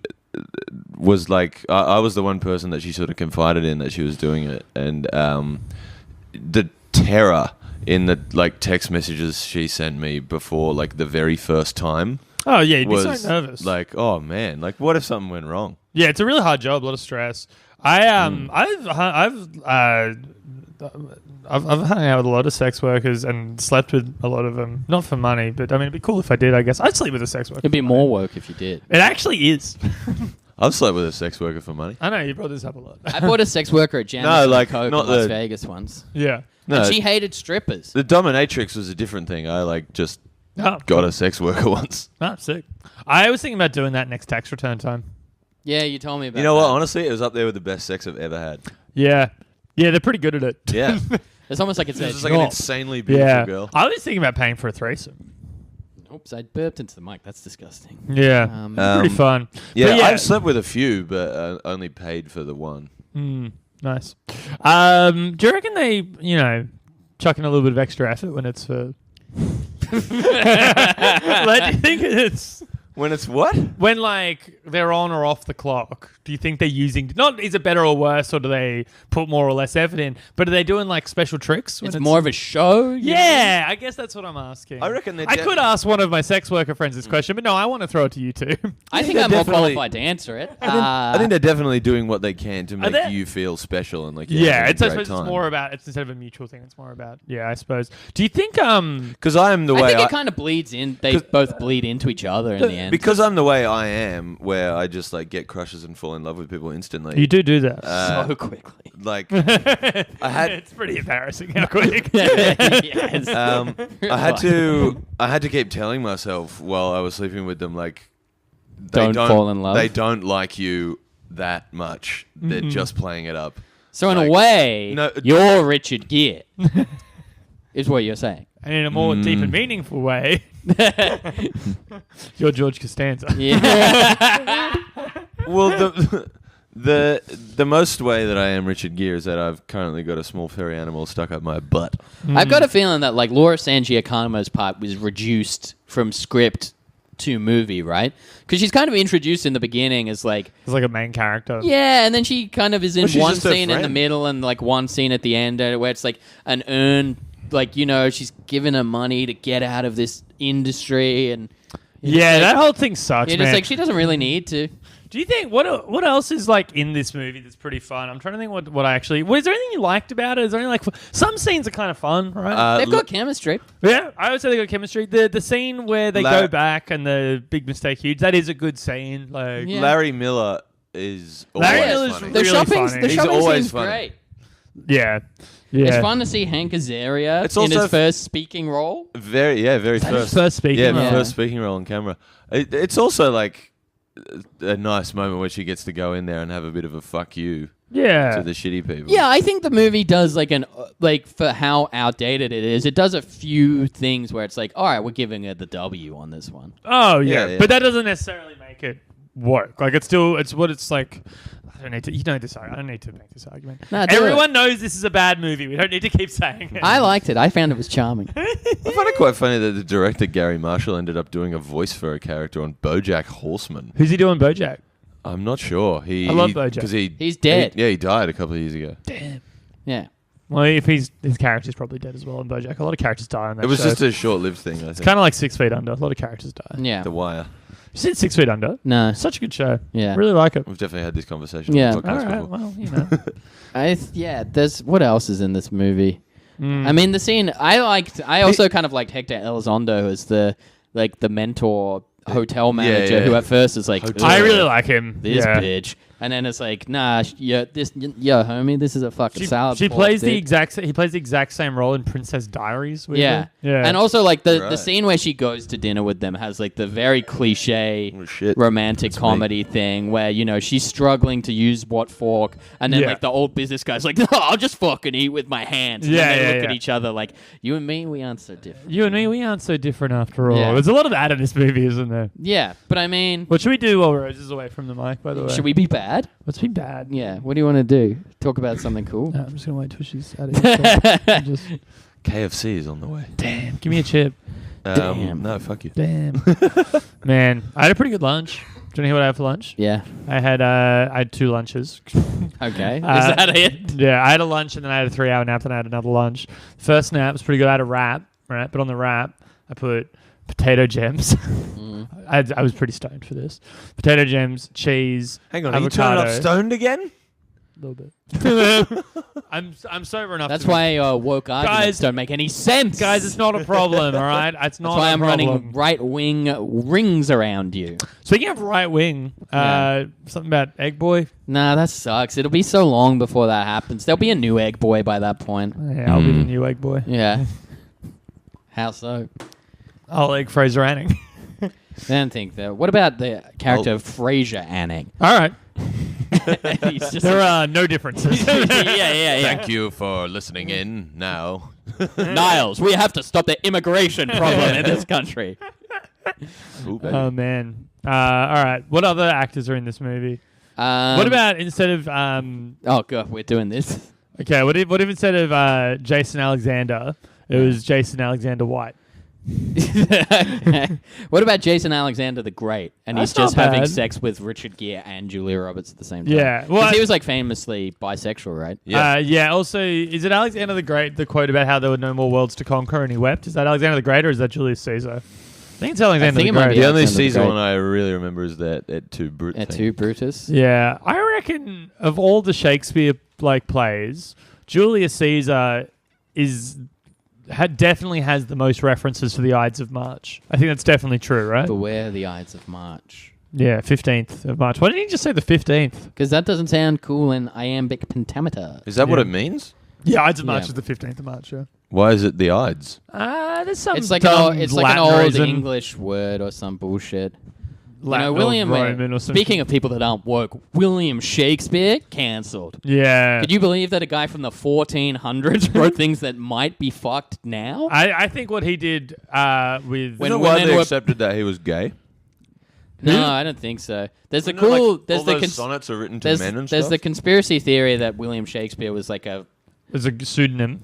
was like, I was the one person that she sort of confided in that she was doing it, and the terror in the like text messages she sent me before like the very first time Oh yeah, you'd be was so nervous. like, oh man, like what if something went wrong? Yeah, it's a really hard job, a lot of stress. I've hung out with a lot of sex workers and slept with a lot of them. Not for money, but I mean, it'd be cool if I did. I guess I'd sleep with a sex worker. It'd be for more money. work if you did. It actually is. I've slept with a sex worker for money. I know you brought this up a lot. I bought a sex worker at Jam No, like, Coke not in Las the- Vegas once. Yeah. No, And she hated strippers. the dominatrix was a different thing. I like just Oh, got a sex worker once. oh, sick. I was thinking about doing that next tax return time. Yeah, you told me about You know what? that. Honestly, it was up there with the best sex I've ever had. Yeah. Yeah, they're pretty good at it. Yeah. It's almost like it's She a was just like an job. insanely beautiful Yeah. girl. I was thinking about paying for a threesome. Oops, I burped into the mic. That's disgusting. Yeah. Pretty fun. Yeah, But I've slept with a few, but only paid for the one. Nice. Do you reckon they, chuck in a little bit of extra effort when it's for... Like, do you think it's... When it's what? When, like, they're on or off the clock, do you think they're using... Not is it better or worse, or do they put more or less effort in, but are they doing, like, special tricks? When It's more of a show. Yeah, I guess that's what I'm asking. I reckon they I could ask one of my sex worker friends this question, but no, I want to throw it to you two. I think they're I'm more definitely- qualified to answer it. I think they're definitely doing what they can to make they? you feel special and like Yeah, I I suppose it's more about... It's instead of a mutual thing, it's more about... Yeah, I suppose. Do you think... because I'm the way I think it kind of bleeds in. They both bleed into each other in the end. because I'm the way I am, where I just like get crushes and fall in love with people instantly. You do that. so quickly. Like I had It's pretty embarrassing how quick. Yes. I had to keep telling myself while I was sleeping with them, like, Don't fall in love. They don't like you that much. They're just playing it up. So in like- a way, No, you're Richard Gere, is what you're saying. And in a more deep and meaningful way, you're George Costanza. Yeah. Well, the most way that I am Richard Gere is that I've currently got a small furry animal stuck up my butt. I've got a feeling that like Laura San Giacomo's part was reduced from script to movie, right? Because she's kind of introduced in the beginning as like, It's like a main character. yeah, and then she kind of is in Well, she's one just her scene in the friend. middle and like one scene at the end where it's like an urn, like, she's given her money to get out of this industry and Yeah, that whole thing sucks, you're man. just like, she doesn't really need to. Do you think what else is like in this movie that's pretty fun? I'm trying to think what I actually. Is there anything you liked about it? Is there any like some scenes are kind of fun, right? They've got chemistry. Yeah, I would say they got chemistry. The scene where they go back and the big mistake huge, that is a good scene. Like Yeah. Larry Miller is Larry always Miller's funny. The really shopping, funny. the He's shopping always scene's funny. great. yeah. It's fun to see Hank Azaria It's in also his first speaking role. very his first speaking Yeah, role? first speaking role on camera. It's also like a nice moment where she gets to go in there and have a bit of a fuck you Yeah. to the shitty people. Yeah, I think the movie does like for how outdated it is. It does a few things where it's like, all right, we're giving it the W on this one. Oh yeah. Yeah. But that doesn't necessarily make it work. Like it's what it's like. I don't need to. You don't decide. I don't need to make this argument. Nah, do Everyone knows this is a bad movie. We don't need to keep saying it. I liked it. I found it was charming. I find it quite funny that the director Gary Marshall ended up doing a voice for a character on BoJack Horseman. Who's he doing, BoJack? I'm not sure. I love BoJack. because He's dead. He died a couple of years ago. Damn. Yeah. Well, if his character's probably dead as well in BoJack. A lot of characters die on that It was show. just a short-lived thing. I think. Kind of like 6 Feet Under. A lot of characters die. Yeah. The Wire. You seen 6 Feet Under? No. Such a good show. Yeah. Really like it. We've definitely had this conversation Yeah. on the All podcast right. before. Well, you know. There's what else is in this movie? I mean, the scene I also kind of liked Hector Elizondo as the mentor hotel manager yeah. who at first is like, Hotel. I "Ugh, really like him. this yeah. bitch. And then it's like, nah, homie, this is a fucking salad. She fork, plays the dude." exact. He plays the exact same role in Princess Diaries. weirdly. Yeah. Yeah. And also, like, the Right. scene where she goes to dinner with them has, like, the very cliche Oh, shit. romantic That's comedy thing where, she's struggling to use what fork. And then, Yeah. like, the old business guy's like, no, I'll just fucking eat with my hands. And Yeah, then they yeah, look at yeah. each other like, you and me, we aren't so different. You and me, we aren't so different after all. Yeah. There's a lot of that in this movie, isn't there? Yeah, but I mean, What should we do while Rose is away from the mic, by the way? should we be bad? Let's be bad. Yeah, what do you want to do? Talk about something cool? No, I'm just going to wait till she's out of here. I'm just, KFC is on the way. damn, give me a chip. Damn. No, fuck you. Damn. Man, I had a pretty good lunch. Do you want to hear what I had for lunch? Yeah. I had 2 lunches. Okay. Is Uh, that it? Yeah, I had a lunch and then I had a 3-hour nap, then I had another lunch. First nap was pretty good. I had a wrap, right? But on the wrap, I put potato gems. I was pretty stoned for this. Potato gems, cheese, Hang on, are you turning avocado. up stoned again? A little bit. I'm sober enough. That's to why woke arguments Guys- don't make any sense. guys, it's not a problem. All right, it's not. That's why a I'm problem. running right wing rings around you. Speaking of right wing, something about Egg Boy. Nah, that sucks. It'll be so long before that happens. There'll be a new Egg Boy by that point. Yeah, I'll be the new Egg Boy. Yeah. How so? I'll Egg Fraser Anning. I don't think that. What about the character of Fraser Anning? All right, He's just there are no differences. yeah. Thank you for listening in now. Niles, we have to stop the immigration problem in this country. Ooh, baby. Oh man. All right. What other actors are in this movie? What about instead of Oh god, we're doing this. okay? What if instead of Jason Alexander, it was Jason Alexander White? What about Jason Alexander the Great? And That's he's just not having bad. sex with Richard Gere and Julia Roberts at the same time. Yeah, well, 'Cause he I- was like famously bisexual, right? Yeah. Yeah. Also, is it Alexander the Great? The quote about how there were no more worlds to conquer and he wept. Is that Alexander the Great or is that Julius Caesar? I think it's Alexander think the it might Great. be The only Alexander the Caesar Great. one I really remember is that two brute At thing. two Brutus. Yeah, I reckon of all the Shakespeare plays, Julius Caesar definitely has the most references to the Ides of March. I think that's definitely true, right? Beware the Ides of March. Yeah, 15th of March. Why didn't he just say the 15th? Because that doesn't sound cool in iambic pentameter. Is that what Yeah. it means? Yeah, Ides of March Yeah. is the 15th of March. Yeah. Why is it the Ides? There's some It's like dumb an Latin old reason. English word or some bullshit. Latin or William. Roman or something. Speaking of people that aren't woke, William Shakespeare cancelled. Yeah. Could you believe that a guy from the 1400s wrote things that might be fucked now? I think what he did with When Isn't it women widely were- accepted that he was gay? No, I don't think so. There's the Isn't it like cool. There's all the those sonnets are written to there's, men and there's stuff? the conspiracy theory that William Shakespeare was like a as a pseudonym.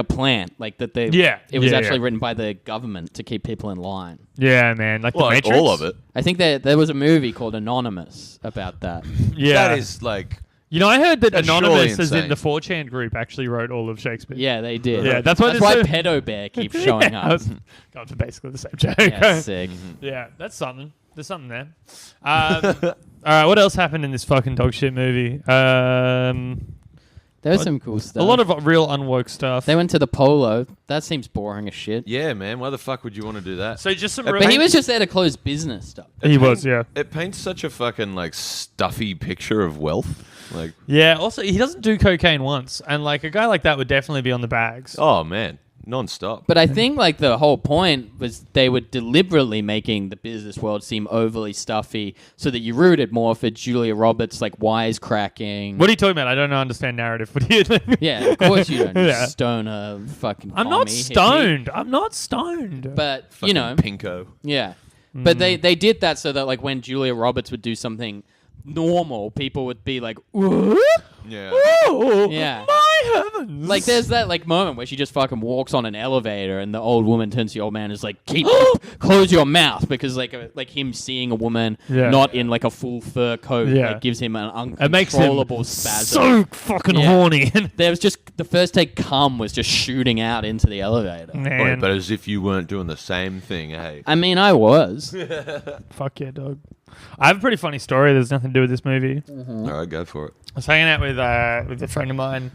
plant, like that they. Yeah, It was yeah, actually yeah. written by the government to keep people in line. Yeah, man. Like Well, the like Matrix. all of it. I think that there was a movie called Anonymous about that. Yeah. That is like... You know, I heard that That's Anonymous, surely as in insane. the 4chan group, actually wrote all of Shakespeare. Yeah, they did. Yeah, that's why That's there's why so- Pedo Bear keeps showing Yeah, up. God, for basically the same joke. Yeah, sick. Yeah, that's something. There's something there. All right, what else happened in this fucking dog shit movie? There was some cool stuff. A lot of real unwoke stuff. They went to the polo. That seems boring as shit. Yeah, man. Why the fuck would you want to do that? So just some But real... But he was just there to close business stuff. He was, yeah. It paints such a fucking like stuffy picture of wealth. Like, Yeah, also, he doesn't do cocaine once. And, like, a guy like that would definitely be on the bags. oh man, non-stop. But I think like the whole point was they were deliberately making the business world seem overly stuffy so that you rooted more for Julia Roberts like wisecracking. What are you talking about? I don't understand narrative. What do you think? Yeah, of course you don't. Yeah. Stoner fucking I'm not commie hippie. stoned. I'm not stoned. But you Fucking know, pinko. yeah. But they did that so that like when Julia Roberts would do something normal, people would be like, "What?" Yeah. Oh, Yeah. my heavens. Like there's that like moment where she just fucking walks on an elevator and the old woman turns to the old man and is like, "Keep close your mouth," because like him seeing a woman Yeah. not in like a full fur coat Yeah. like gives him an it makes him uncontrollable spasm. so fucking Yeah. horny. There was just the first take cum was just shooting out into the elevator. Man, Wait, but as if you weren't doing the same thing, hey. I mean, I was. fuck yeah, dog. I have a pretty funny story. There's nothing to do with this movie. All right, go for it. I was hanging out with a friend of mine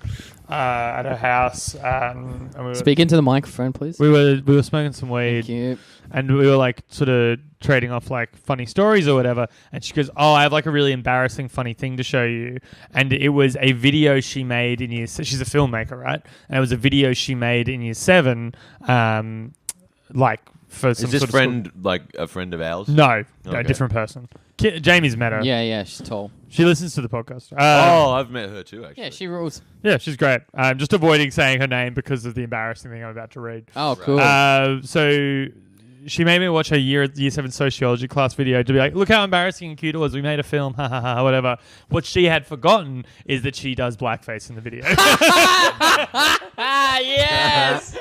at her house. And we were, Speak into the microphone, please. we were smoking some Thank weed, you. and we were like sort of trading off like funny stories or whatever. And she goes, "Oh, I have like a really embarrassing funny thing to show you." And it was a video she made in year. She's a filmmaker, right? And it was a video she made in year 7, like for some Is this sort of friend like a friend of ours? No, Okay. different person. Jamie's met her. Yeah, she's tall. She listens to the podcast. Oh, I've met her too, actually. Yeah, she rules. Yeah, she's great. I'm just avoiding saying her name because of the embarrassing thing I'm about to read. Oh, cool. So she made me watch her year 7 sociology class video to be like, look how embarrassing and cute it was. We made a film, ha ha ha, whatever. What she had forgotten is that she does blackface in the video. Yes.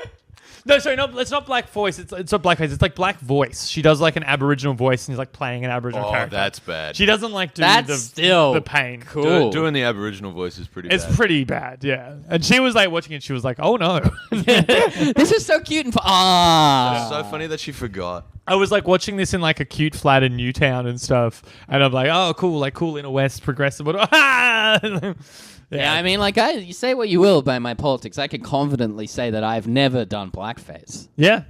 No, sorry, it's not black voice. It's not blackface. It's like black voice. She does like an Aboriginal voice and he's like playing an Aboriginal Oh, character. that's bad. She doesn't like do That's the still the pain. cool. Doing the Aboriginal voice is pretty It's bad. pretty bad, yeah. And she was like watching it. She was like, "Oh no." This is so cute and It's so funny that she forgot. I was like watching this in like a cute flat in Newtown and stuff, and I'm like, "Oh, cool, like cool inner west progressive." Yeah, I mean, like, you say what you will about my politics. I can confidently say that I've never done blackface. yeah.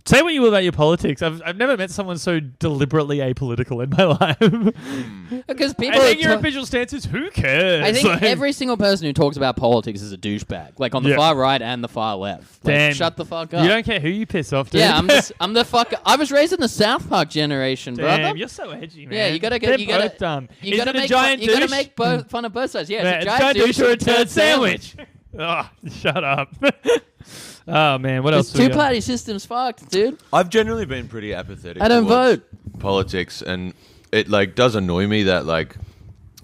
Say what you will about your politics. I've never met someone so deliberately apolitical in my life. Because people. I think are your ta- official stance is who cares? I think Like, every single person who talks about politics is a douchebag, like on the Yeah. far right and the far left. Like, Damn. shut the fuck up. you don't care who you piss off, dude. Yeah, I'm the fuck. I was raised in the South Park generation, Damn, brother. you're so edgy, man. Yeah, you gotta get. They're You gotta. both dumb. You Is gotta it a make. giant You gotta douche? make fun of both sides. Yeah, Yeah, it's a it's giant douche or or a turd sandwich. Oh, shut up. Oh man, what This else? do we got? two-party system's fucked, dude. I've generally been pretty apathetic. I don't towards vote. politics, and it like does annoy me that like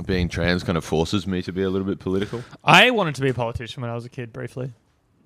being trans kind of forces me to be a little bit political. I wanted to be a politician when I was a kid, briefly.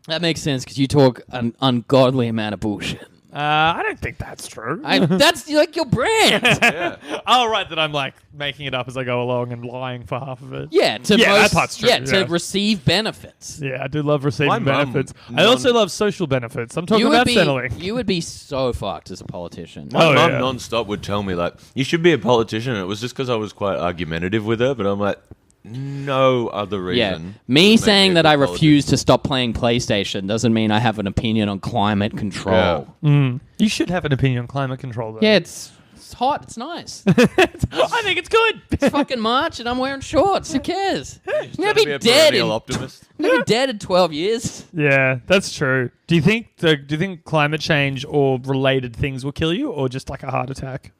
That makes sense because you talk an ungodly amount of bullshit. I don't think that's true. That's like your brand. Yeah. Oh, right, that I'm like making it up as I go along and lying for half of it. Yeah, that part's true. Yeah, Yeah. to receive benefits. Yeah, I do love receiving My mum benefits. I also love social benefits. I'm talking about Centrelink. You would be so fucked as a politician. My Oh, mum yeah. non-stop would tell me like, you should be a politician. And it was just because I was quite argumentative with her, but I'm like, no other Yeah, reason. me would make saying a that good I politician. refuse to stop playing PlayStation doesn't mean I have an opinion on climate control. You should have an opinion on climate control, though. Yeah, it's hot. It's nice. I think it's good. It's fucking March and I'm wearing shorts. Who cares? I'm Trying gonna to be a dead perennial in optimist. I'm gonna be dead in 12 years. Yeah, that's true. Do you think climate change or related things will kill you, or just like a heart attack?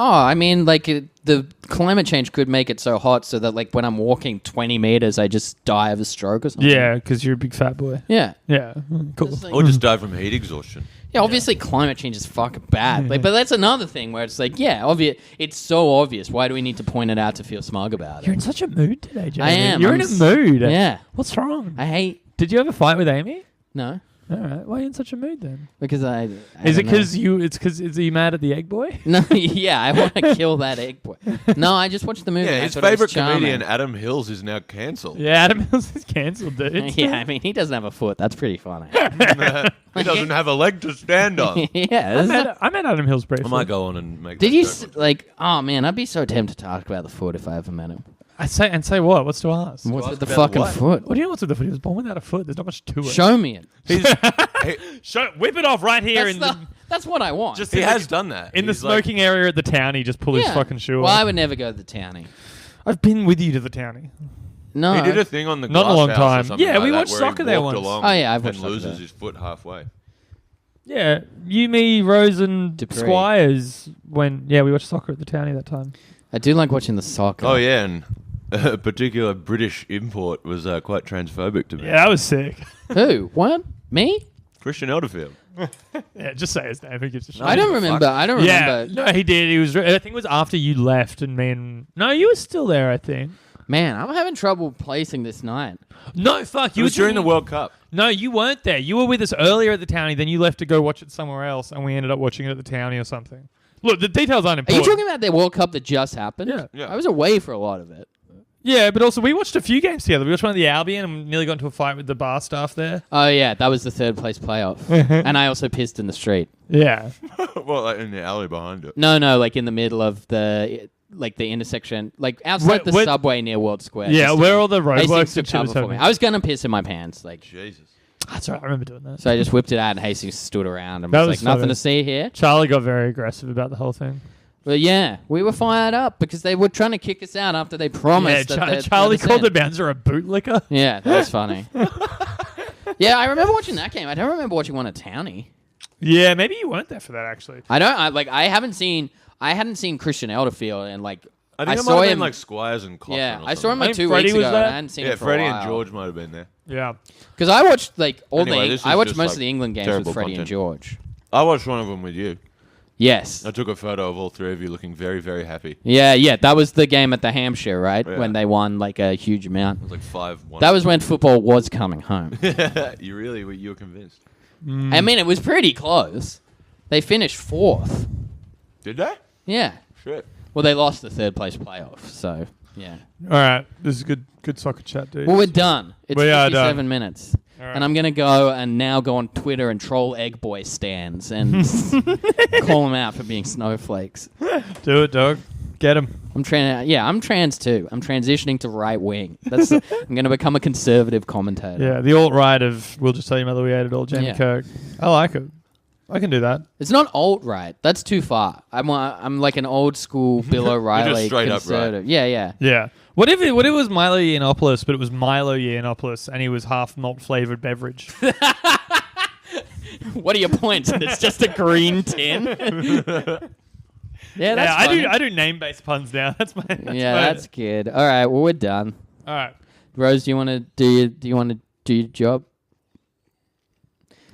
Oh, I mean, like the climate change could make it so hot so that like when I'm walking 20 meters, I just die of a stroke or something. Yeah, because you're a big fat boy. Yeah. Yeah, cool. It's like- Or just die from heat exhaustion. Yeah, obviously climate change is fucking bad. Like, but that's another thing where it's like, yeah, it's so obvious. Why do we need to point it out to feel smug about You're it? in such a mood today, Jamie. I am. You're I'm in a mood. Yeah. What's wrong? I hate Did you ever fight with Amy? no. All right. Why are you in such a mood then? Because I Is it don't know. because you? It's because are you mad at the egg boy? No, yeah, I want to kill that egg boy. No, I just watched the movie. Yeah, and I his thought it was favorite charming. comedian Adam Hills is now cancelled. Yeah, Adam Hills is cancelled, dude. Yeah, I mean, he doesn't have a foot. That's pretty funny. He doesn't have a leg to stand on. Yeah. I met Adam Hills briefly. I might go on and make. Did that you joke. like? Oh man, I'd be so tempted to talk about the foot if I ever met him. I say what? What's to ask? What's What with the about fucking what? foot? What do you know what's with the foot? He was born without a foot. There's not much to it. Show me it. Whip it off right here That's what I want. just He in has the, done that. in the He's like- smoking area at the townie. Just pull his Yeah. fucking shoe Well, off. I would never go to the townie. I've been with you to the townie. No. He did a thing on the Not in a glass long house time. or something Yeah, like we that, watched where he soccer there walked once. along Oh, yeah, I've watched and soccer loses there. his foot halfway. Yeah, you, me, Rose, and Dupree. Squires. We watched soccer at the townie that time. I do like watching the soccer. Oh yeah, and a particular British import was quite transphobic to me. Yeah, that was sick. Who? What? Me? Christian Elderfield. Yeah, just say his name. Who gives a shit? I don't remember. I don't Yeah, remember. no, he did. He was. I think it was after you left, and me and no, you were still there. I think. Man, I'm having trouble placing this night. No, fuck. It You was were during the World Cup. No, you weren't there. You were with us earlier at the townie. Then you left to go watch it somewhere else, and we ended up watching it at the townie or something. Look, the details aren't Are important. you talking about the World Cup that just happened? Yeah. Yeah. I was away for a lot of it. Yeah, but also we watched a few games together. We watched one of the Albion and nearly got into a fight with the bar staff there. Oh yeah, that was the third place playoff. And I also pissed in the street. Yeah. Well, like in the alley behind it. No, like in the middle of the intersection, like outside the Where- subway near World Square. Yeah, Just where to- all the Hastings roadworks took and shit was cover for me. happening. I was gonna piss in my pants, like Jesus. That's right. I remember doing that. so. I just whipped it out, and Hastings stood around and That was was like, "Nothing funny. to see here." Charlie got very aggressive about the whole thing. But yeah, we were fired up because they were trying to kick us out after they promised. Yeah, that they'd Charlie let us called in. the bouncer a bootlicker. Yeah, that was funny. Yeah, I remember watching that game. I don't remember watching one at Townie. Yeah, maybe you weren't there for that actually. I hadn't seen Christian Elderfield and like I think it saw might have him been like Squires and Cochran. yeah, or I saw him something. like I think 2 Freddie weeks was ago. there. And I hadn't seen Yeah, him for Freddie a and while. George might have been there. Yeah. Because I watched like Anyway, this I is watched just, most like, of the England games terrible with Freddie and content. George. I watched one of them with you. Yes. I took a photo of all three of you looking very, very happy. It Yeah. That was the game at the Hampshire, right? Yeah. When they won like a huge amount. was like 5-1. That was when football was coming home. you were convinced. I mean, it was pretty close. They finished 4th. Did they? Yeah. Shit. Well, they lost the 3rd place playoff, so yeah. All right. This is good soccer chat, dude. Well, we're done. It's We are 57 done. minutes. right. And I'm going to go on Twitter and troll Egg Boy stands and call them out for being snowflakes. Do it, dog. Get him. I'm trans too. I'm transitioning to right wing. I'm going to become a conservative commentator. Yeah, the alt-right of We'll Just Tell Your Mother We Ate It All, Jamie Yeah. Kirk. I like it. I can do that. It's not alt right. That's too far. I'm like an old school Bill O'Reilly straight up right. conservative. Yeah. Yeah. What if it was Milo Yiannopoulos, but it was Milo Yiannopoulos and he was half malt-flavored beverage? What are your points? And it's just a green tin. Yeah, that's funny. I do name-based puns now. That's my That's good. All right, well we're done. all right. Rose, do you want to do your job?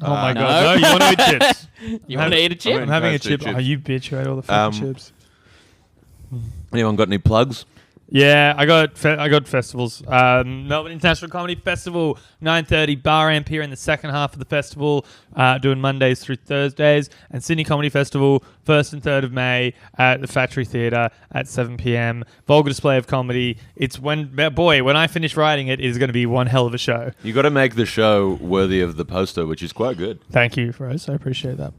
Oh my no. god, no! You want to eat chips? You want to eat a chip? I'm having a Let's do chip. chips. Oh, you bitch! You ate all the fucking chips. Anyone got any plugs? Yeah, I got festivals. Melbourne International Comedy Festival, 9:30 Bar Amp here in the second half of the festival, doing Mondays through Thursdays, and Sydney Comedy Festival, 1st and 3rd of May at the Factory Theatre at 7 p.m. Vulgar display of comedy. It's when I finish writing it is going to be one hell of a show. You got to make the show worthy of the poster, which is quite good. Thank you, Rose. I appreciate that.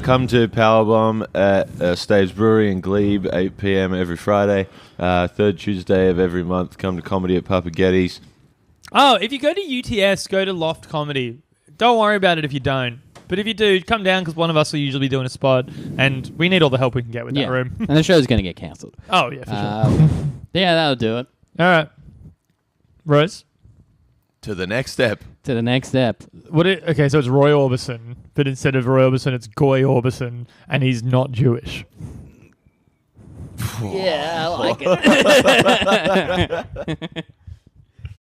Come to Powerbomb at Staves Brewery in Glebe, 8 p.m. every Friday. Third Tuesday of every month, come to Comedy at Papa Getty's. Oh, if you go to UTS, go to Loft Comedy. Don't worry about it if you don't. But if you do, come down because one of us will usually be doing a spot, and we need all the help we can get with that room. And the show's going to get cancelled. Oh, yeah, for sure. Yeah, that'll do it. All right. Rose? To the next step. To the next step. Okay, so it's Roy Orbison, but instead of Roy Orbison, it's Goy Orbison, and he's not Jewish. Yeah, I like it.